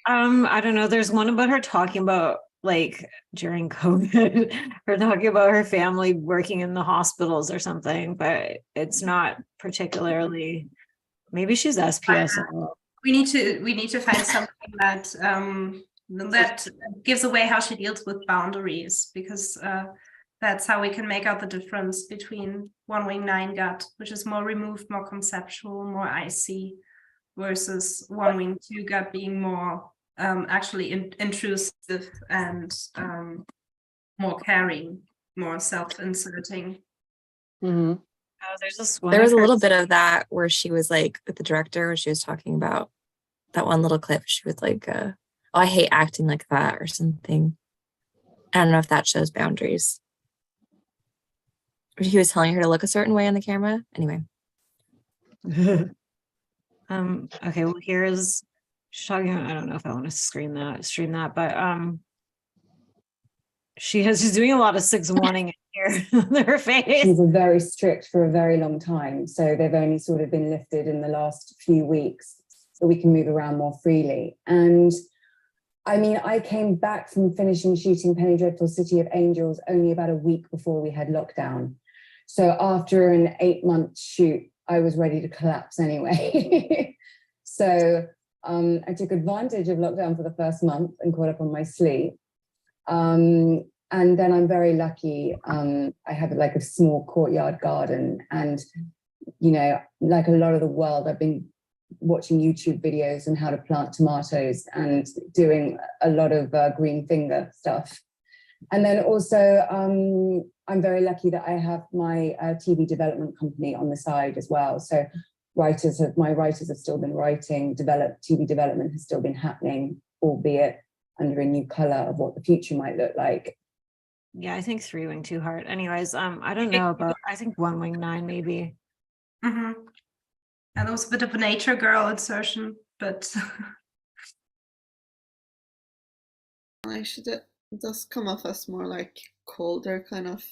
I don't know. There's one about her talking about, like, during COVID, her talking about her family working in the hospitals or something, but it's not particularly, maybe she's SPS. We need to find something that that gives away how she deals with boundaries, because that's how we can make out the difference between One Wing 9 gut, which is more removed, more conceptual, more icy, versus One Wing 2 gut being more actually intrusive and more caring, more self-inserting. Mm-hmm. Oh, there's this one There was of a her- little bit of that where she was like with the director, where she was talking about that one little clip. She was like, oh, I hate acting like that or something. I don't know if that shows boundaries. Or he was telling her to look a certain way on the camera. Anyway. Okay, well, here's she's talking. I don't know if I want to stream that, but she's doing a lot of 6-1ing here on her face. She's very strict for a very long time. So they've only sort of been lifted in the last few weeks, so we can move around more freely. And I mean, I came back from finishing shooting Penny Dreadful City of Angels only about a week before we had lockdown. So after an 8-month shoot, I was ready to collapse anyway. So I took advantage of lockdown for the first month and caught up on my sleep. And then I'm very lucky. I have like a small courtyard garden, and, you know, like a lot of the world, I've been watching YouTube videos on how to plant tomatoes and doing a lot of green finger stuff. And then also, I'm very lucky that I have my TV development company on the side as well. So my writers have still been writing, TV development has still been happening, albeit under a new color of what the future might look like. Yeah, I think 3 Wing 2 Heart. Anyways, I don't know, but I think 1 Wing 9 maybe. Mm-hmm. And there was a bit of a nature girl insertion, but Actually, it does come off as more like colder kind of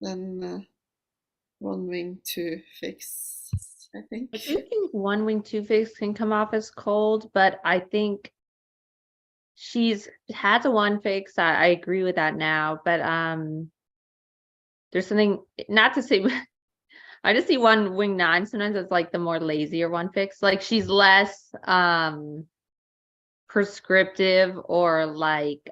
than 1 Wing 2 Fix, I think. I do think 1 Wing 2 Fix can come off as cold, but I think she's had the 1 fix. I agree with that now, but there's something, not to say I just see 1 Wing 9 sometimes as like the more lazier 1 fix. Like she's less prescriptive or like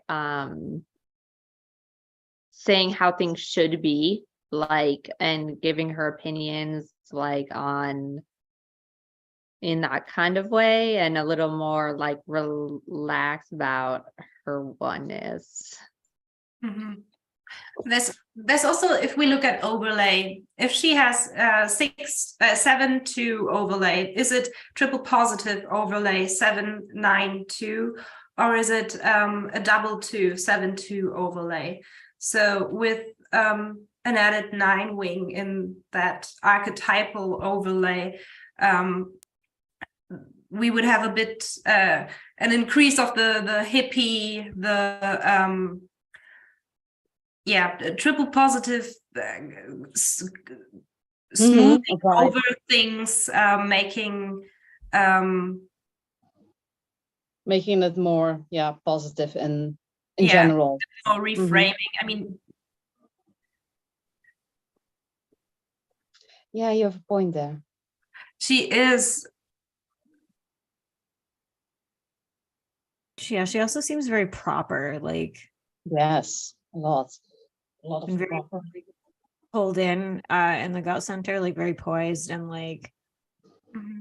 saying how things should be, like, and giving her opinions like on in that kind of way, and a little more like relaxed about her oneness. mm-hmm. There's also, if we look at overlay, if she has 7-2 overlay, is it triple positive overlay 7-9-2, or is it a double 2-7-2 overlay? So with an added 9 wing in that archetypal overlay, we would have a bit an increase of the hippie, the triple positive, smoothing over things, making it more positive in general, or reframing. I mean, you have a point there. She is. She also seems very proper, like. Yes, a lot of very proper. Pulled in the gut center, like very poised, and like,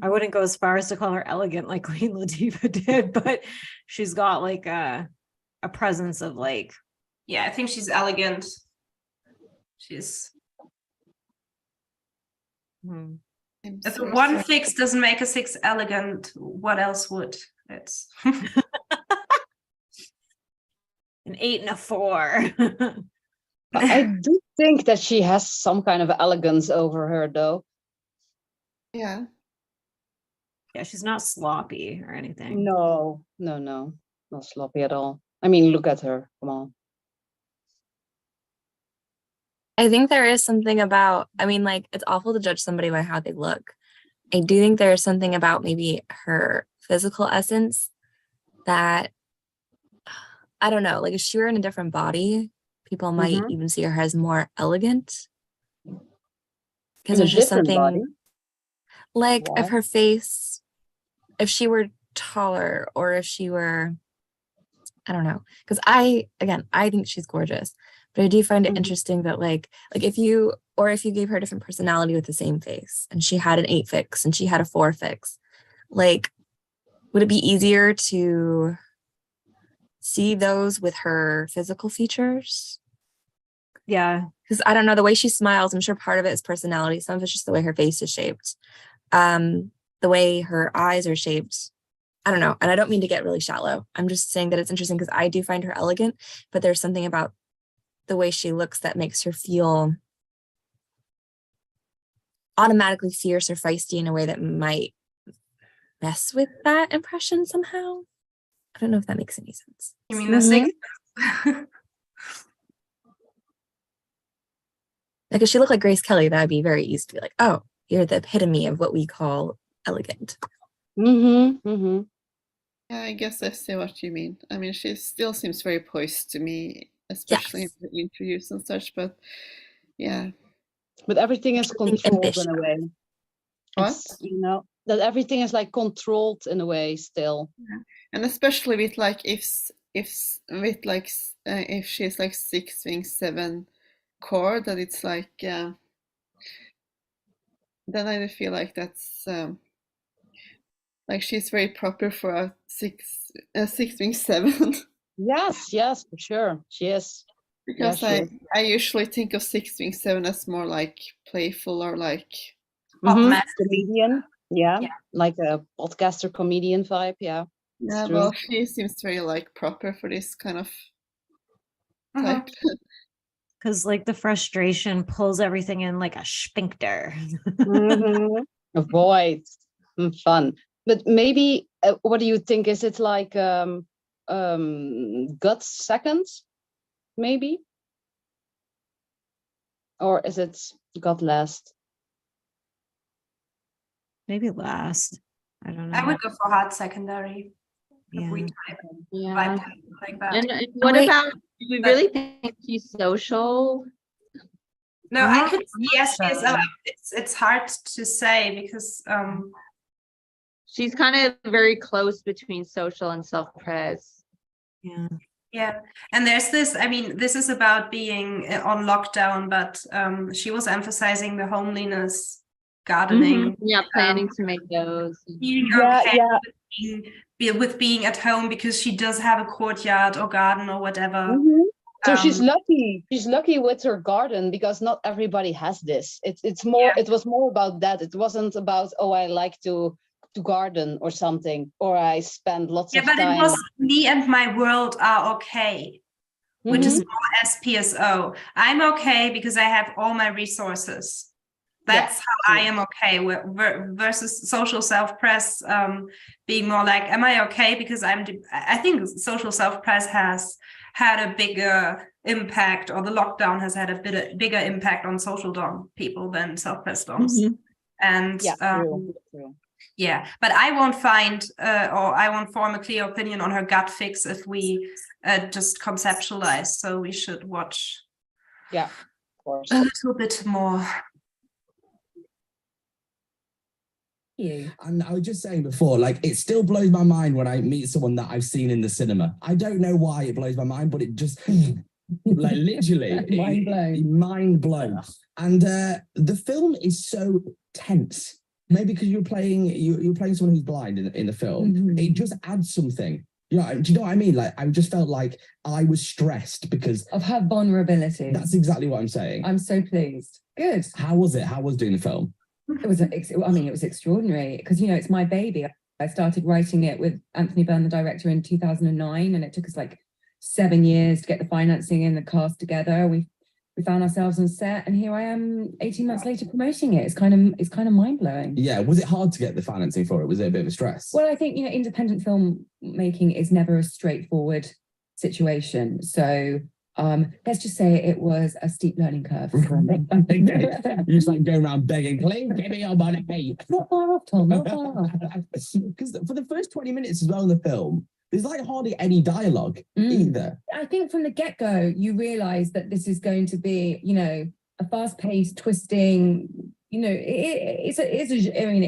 I wouldn't go as far as to call her elegant like Queen Latifah did, but she's got like a presence of like. Yeah, I think she's elegant. She's. If the 1 fix doesn't make a 6 elegant, what else would? It's an 8 and a 4. I do think that she has some kind of elegance over her, though. Yeah, she's not sloppy or anything. No, not sloppy at all. I mean, look at her. Come on. I think there is something about, I mean, like, it's awful to judge somebody by how they look. I do think there is something about maybe her physical essence that, I don't know, like if she were in a different body, people might even see her as more elegant. Because there's just something body? Like if her face, if she were taller, or if she were I don't know. Because I think she's gorgeous, but I do find it interesting that like if you gave her a different personality with the same face and she had an 8 fix and she had a 4 fix, like, would it be easier to see those with her physical features? Yeah. Because I don't know, the way she smiles, I'm sure part of it is personality. Some of it's just the way her face is shaped. The way her eyes are shaped. I don't know. And I don't mean to get really shallow. I'm just saying that it's interesting because I do find her elegant, but there's something about the way she looks that makes her feel automatically fierce or feisty in a way that might mess with that impression somehow. I don't know if that makes any sense. You mean the 6? Like if she looked like Grace Kelly, that would be very easy to be like, oh, you're the epitome of what we call elegant. Yeah, I guess I see what you mean. I mean, she still seems very poised to me, especially in the interviews and such, but yeah. But everything is controlled in a way. What? It's, you know, that everything is like controlled in a way still. Yeah. And especially with like if she's like 6 wing 7 core, that it's like then I feel like that's like she's very proper for a 6 wing 7. Yes, for sure. She is. Because I usually think of 6 wing 7 as more like playful or like comedian. Yeah, like a podcaster comedian vibe. Yeah. Yeah, well, she seems very like proper for this kind of type. Because like the frustration pulls everything in like a sphincter. Avoid fun. But maybe what do you think? Is it like gut seconds? Maybe? Or is it gut last? Maybe last. I don't know. I would go for hard secondary. Yeah. If we Yeah. like that. And what about, do we really think she's social? No, I could yes, it's hard to say because she's kind of very close between social and self-pres. Yeah, and there's this, I mean, this is about being on lockdown, but she was emphasizing the homeliness, gardening. Yeah, planting tomatoes. Being with being at home because she does have a courtyard or garden or whatever. So she's lucky. She's lucky with her garden because not everybody has this. It's more. It was more about that. It wasn't about, oh, I like to garden or something, or I spend lots of time. Yeah, but it was me and my world are okay, which is more SPSO. I'm okay because I have all my resources. That's how I am okay versus social self-pres being more like, am I okay because I think social self-pres has had a bigger impact, or the lockdown has had a bigger impact on social dom people than self-pres doms. And true. Yeah, but I won't find or I won't form a clear opinion on her gut fix if we just conceptualize. So we should watch of course. a little bit more. And I was just saying before, like, it still blows my mind when I meet someone that I've seen in the cinema. I don't know why it blows my mind, but it just like literally mind blown. And the film is so tense. Maybe because you're playing someone who's blind in the film. It just adds something. You know, do you know what I mean? Like, I just felt like I was stressed because of her vulnerability. That's exactly what I'm saying. I'm so pleased. Good. How was it? How was doing the film? It was extraordinary because, you know, it's my baby. I started writing it with Anthony Byrne, the director, in 2009, and it took us like 7 years to get the financing and the cast together. We found ourselves on set, and here I am 18 months later promoting it. It's kind of mind-blowing. Yeah. Was it hard to get the financing for it? Was it a bit of a stress? Well, I think, you know, independent film making is never a straightforward situation. So let's just say it was a steep learning curve. You're just like going around begging, please give me your money. Not far off, Tom, not far off. Because for the first 20 minutes as well in the film, there's like hardly any dialogue either. I think from the get-go, you realize that this is going to be, you know, a fast-paced, twisting, you know, it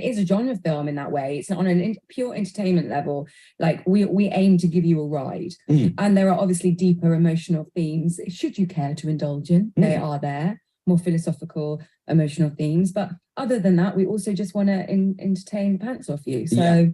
is a genre film in that way. It's on a pure entertainment level. Like we aim to give you a ride, and there are obviously deeper emotional themes. Should you care to indulge in, they are there, more philosophical, emotional themes. But other than that, we also just want to entertain the pants off you. So. Yeah.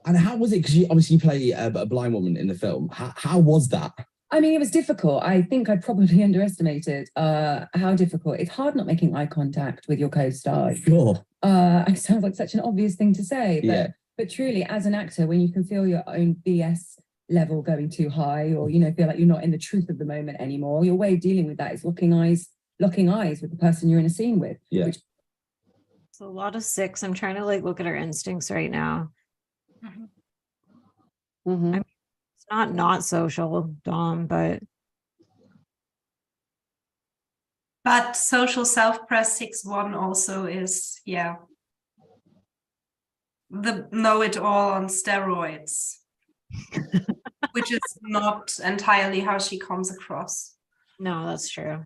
And how was it? Because you obviously play a blind woman in the film. How was that? I mean, it was difficult. I think I probably underestimated how difficult. It's hard not making eye contact with your co-star. Sure. It sounds like such an obvious thing to say, but truly, as an actor, when you can feel your own BS level going too high, or feel like you're not in the truth of the moment anymore, your way of dealing with that is locking eyes with the person you're in a scene with. Yeah. It's a lot of 6. I'm trying to look at her instincts right now. I mean, it's not social, Dom, but social self-press 6-1 also is, the know-it-all on steroids, which is not entirely how she comes across. No, that's true.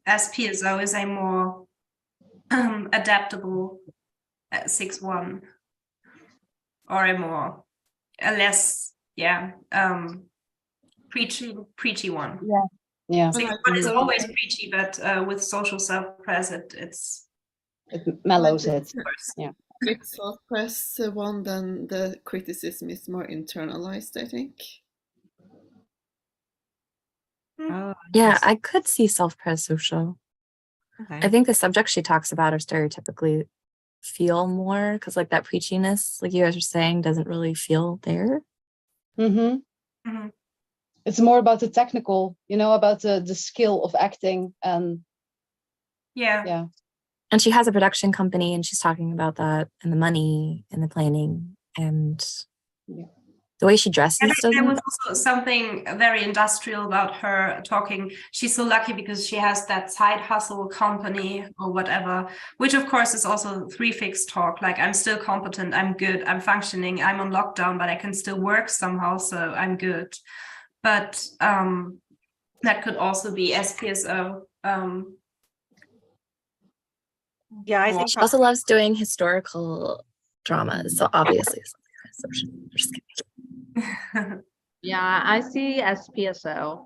SPSO is a more adaptable 6-1, or a less preachy one. Yeah. 6-1 is always preachy, but with social self-press it mellows it. Yeah. With self-press one, then the criticism is more internalized, I think. Yeah, I could see self-press social. Okay. I think the subjects she talks about are stereotypically feel more, because like that preachiness, like you guys are saying, doesn't really feel there. It's more about the technical, about the skill of acting, and yeah. And she has a production company, and she's talking about that, and the money and the planning, and the way she dresses. There was also something very industrial about her talking. She's so lucky because she has that side hustle company or whatever, which of course is also 3-fix talk. Like, I'm still competent, I'm good, I'm functioning, I'm on lockdown, but I can still work somehow, so I'm good. But that could also be SPSO. Yeah, I think she also loves doing historical dramas, so obviously it's social. Just kidding. Yeah, I see SPSO.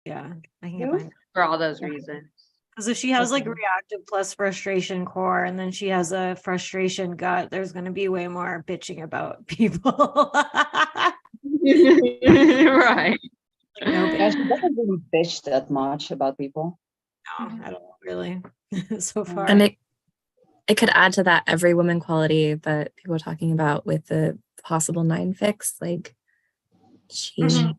Yeah, I can get behind for all those reasons. Because if she has reactive plus frustration core, and then she has a frustration gut, there's going to be way more bitching about people. Right. Yeah, she doesn't really bitch that much about people. No, I don't really so far. And it could add to that every woman quality that people are talking about with the possible 9-fix. Like she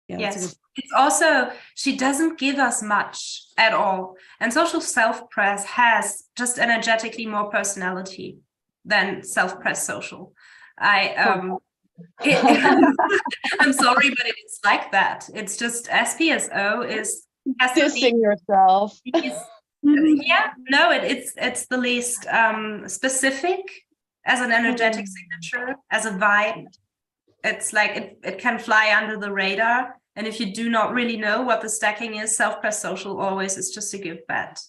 Yes, it's also, she doesn't give us much at all. And social self-press has just energetically more personality than self-press social. I'm sorry, but it's like that. It's just SPSO has dissing yourself. It's the least specific as an energetic signature, as a vibe. It's like it can fly under the radar. And if you do not really know what the stacking is, self-press social always is just a good bet.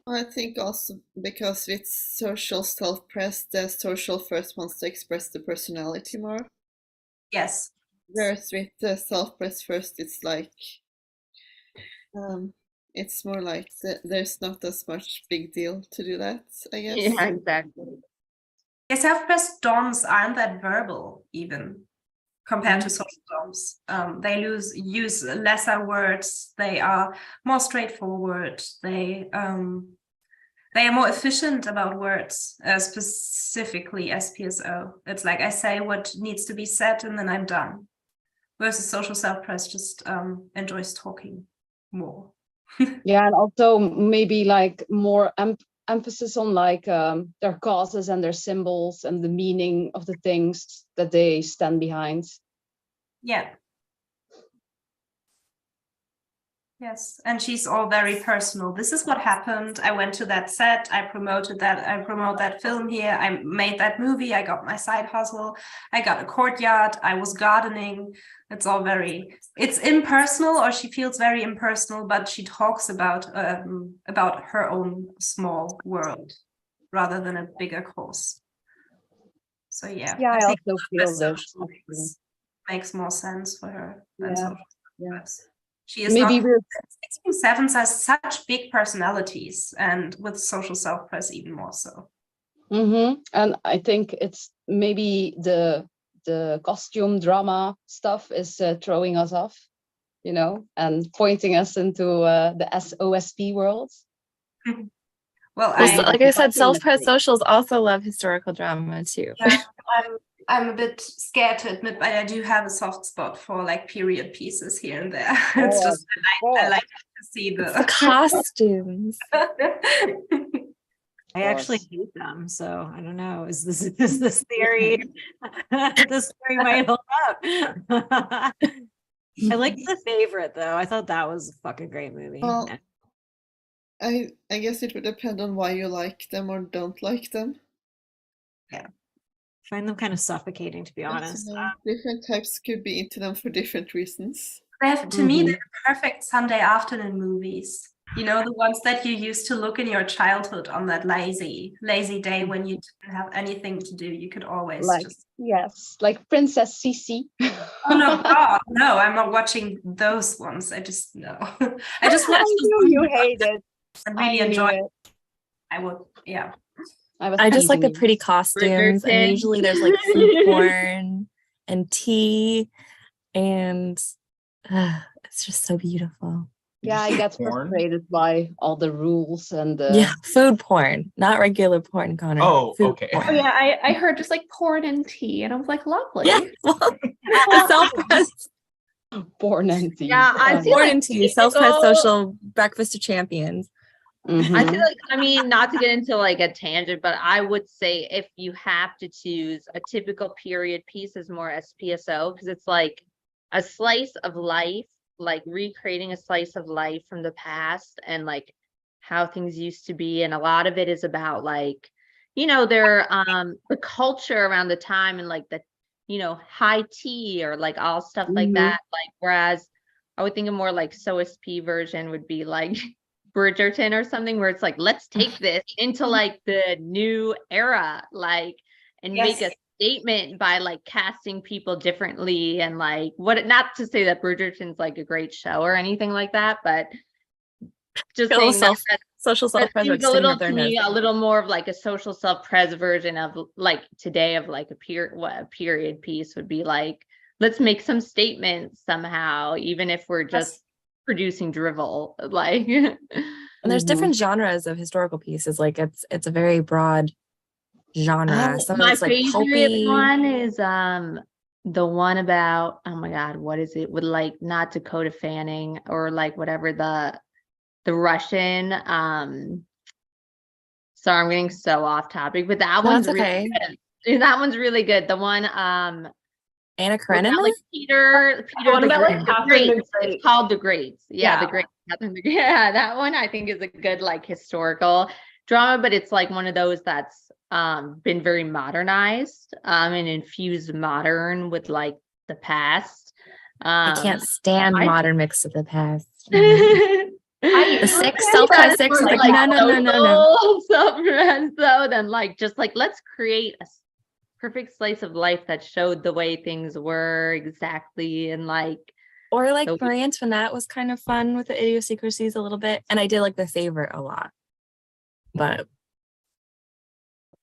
I think also because with social self-press, the social first wants to express the personality more. Yes. Whereas with the self-press first, it's like, it's more like there's not as much big deal to do that, I guess. Yeah, exactly. Yeah, self-press DOMs aren't that verbal even compared to social DOMs. They use lesser words. They are more straightforward. They are more efficient about words, specifically SPSO. It's like I say what needs to be said and then I'm done. Versus social self-press just enjoys talking more. Yeah, and also maybe like more emphasis on like their causes and their symbols and the meaning of the things that they stand behind. Yeah. Yes, and she's all very personal. This is what happened. I went to that set. I promote that film here. I made that movie. I got my side hustle. I got a courtyard. I was gardening. It's all it's impersonal, or she feels very impersonal, but she talks about her own small world rather than a bigger course. So yeah, I think also feel this. makes more sense for her than Yeah. social Yeah. She is Maybe not 6.7 has such big personalities, and with social self-press even more so. And I think it's maybe the costume drama stuff is throwing us off, you know, and pointing us into the SOSP world. Well, like I said, self-press socials also love historical drama too. Yeah, I'm a bit scared to admit, but I do have a soft spot for like period pieces here and there. It's just I like to see the costumes. I actually hate them, so I don't know. Is this theory? This theory might hold up. I like The Favorite though. I thought that was a fucking great movie. Well, I guess it would depend on why you like them or don't like them. Yeah. Find them kind of suffocating, to be honest. Different types could be into them for different reasons. To me, they're perfect Sunday afternoon movies. You know, the ones that you used to look in your childhood on that lazy day when you didn't have anything to do. You could always like Princess Cece. Oh no, God, no! I'm not watching those ones. I just no. I just watched. You hate it. I really enjoy it. I would, yeah. I just like the pretty costumes, and usually there's like food porn and tea, and it's just so beautiful. Yeah, I get frustrated by all the rules and food porn, not regular porn, Connor. Oh, food okay. Porn. Oh yeah, I heard just like porn and tea, and I was like, lovely. Yeah, well, self-press porn and tea. Yeah, I feel porn like and tea, self-press social breakfast of champions. I feel like, I mean, not to get into like a tangent, but I would say if you have to choose a typical period piece is more SPSO, because it's like a slice of life, like recreating a slice of life from the past and like how things used to be. And a lot of it is about like, you know, the culture around the time and like the, you know, high tea or like all stuff like that. Like, whereas I would think a more like SOSP version would be like Bridgerton or something, where it's like, let's take this into like the new era, like, and make a statement by like casting people differently and like not to say that Bridgerton's like a great show or anything like that, but just saying social self-pres seems a little to me a little more of like a social self-pres version of like today of like a period piece would be like, let's make some statements somehow, even if we're just producing drivel, like. And there's different genres of historical pieces. Like it's a very broad genre. Some of it's like pulpy. One is the one about, oh my God, what is it, with like not Dakota Fanning or like whatever the Russian sorry, I'm getting so off topic, but that one's really good. That one's really good. The one Anna Karenina? Like Peter the Great. It's called The Greats. Yeah, The Great. Yeah, that one I think is a good like historical drama, but it's like one of those that's been very modernized and infused modern with like the past. I can't stand modern mix of the past. The six self-press six is like no. Self-press though, then like just like let's create a perfect slice of life that showed the way things were exactly, and like, or like Marie Antoinette was kind of fun with the idiosyncrasies a little bit, and I did like The Favorite a lot. But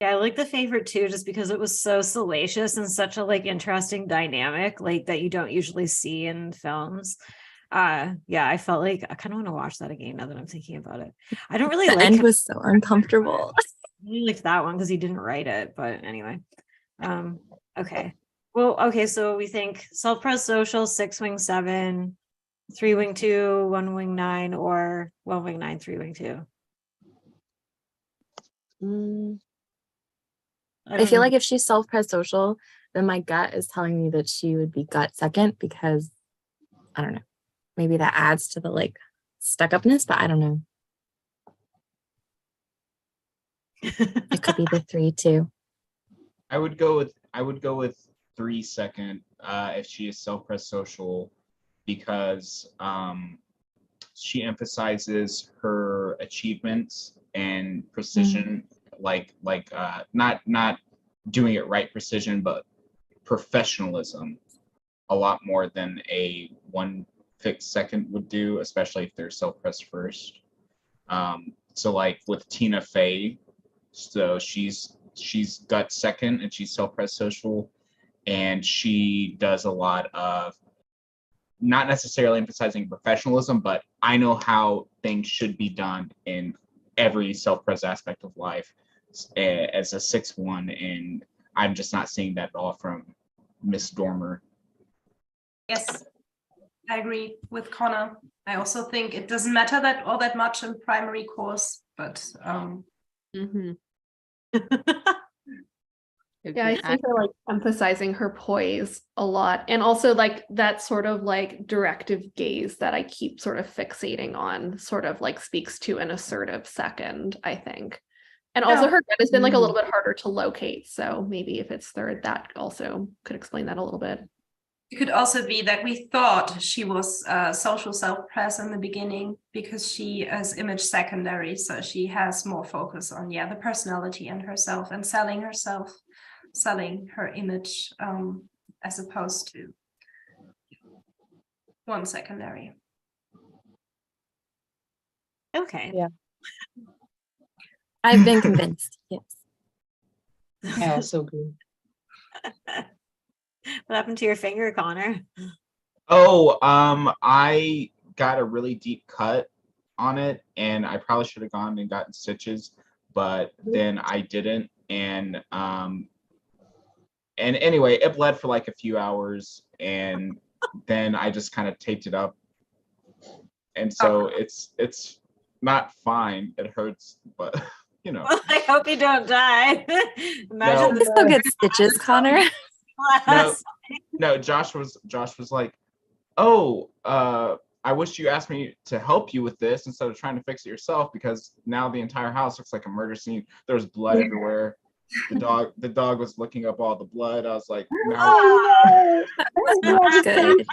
yeah, I like The Favorite too, just because it was so salacious and such a like interesting dynamic like that you don't usually see in films. Yeah, I felt like I kind of want to watch that again now that I'm thinking about it. I don't really the like end was so uncomfortable. I really liked that one because he didn't write it, but anyway. Okay. Well, okay, so we think self-pres social, 6 wing 7, 3 wing 2, 1 wing 9, or 1 wing 9, 3 wing 2. I feel like if she's self-pres social, then my gut is telling me that she would be gut second, because I don't know, maybe that adds to the like stuck-upness, but I don't know. It could be the 3 too. I would go with 3 second if she is self-pres social, because she emphasizes her achievements and precision, not doing it right precision, but professionalism a lot more than a 1 fixed second would do, especially if they're self-pres first. So like with Tina Fey, so she's gut second and she's self-pres social, and she does a lot of not necessarily emphasizing professionalism, but I know how things should be done in every self-pres aspect of life as a 6-1, and I'm just not seeing that at all from Miss Dormer. Yes, I agree with Connor. I also think it doesn't matter that all that much in primary course, but yeah, I think they're like emphasizing her poise a lot, and also like that sort of like directive gaze that I keep sort of fixating on sort of like speaks to an assertive second, I think. And also her gut has been like a little bit harder to locate, so maybe if it's third, that also could explain that a little bit. it could also be that we thought she was social self-pres in the beginning because she is image secondary, so she has more focus on the personality and herself and selling her image as opposed to 1 secondary. Okay. Yeah. I've been convinced. Yes. I also agree. What happened to your finger, Connor? Oh, I got a really deep cut on it, and I probably should have gone and gotten stitches, but then I didn't, and anyway, it bled for like a few hours, and then I just kind of taped it up, and so it's not fine. It hurts, but you know. Well, I hope you don't die. Imagine You still get stitches, Connor. No, Josh was like, oh, I wish you asked me to help you with this instead of trying to fix it yourself, because now the entire house looks like a murder scene. There's blood everywhere. The dog was looking up all the blood. I was like, no. Oh no! That's good.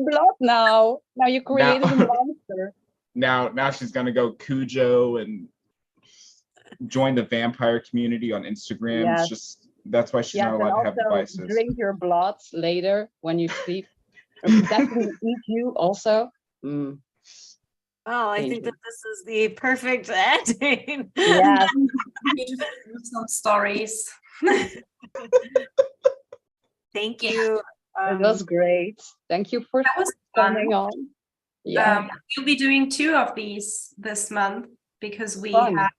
Blood now. Now you created a monster. Now she's gonna go Cujo and join the vampire community on Instagram. Yes. It's just that's why she's Yes, not and allowed to have also devices. drink your blood later when you sleep. Definitely eat you also. Oh, I think that this is the perfect ending. Yeah. Some stories. Thank you. It was great. Thank you for coming on. Yeah. We'll be doing 2 of these this month because we Fun. have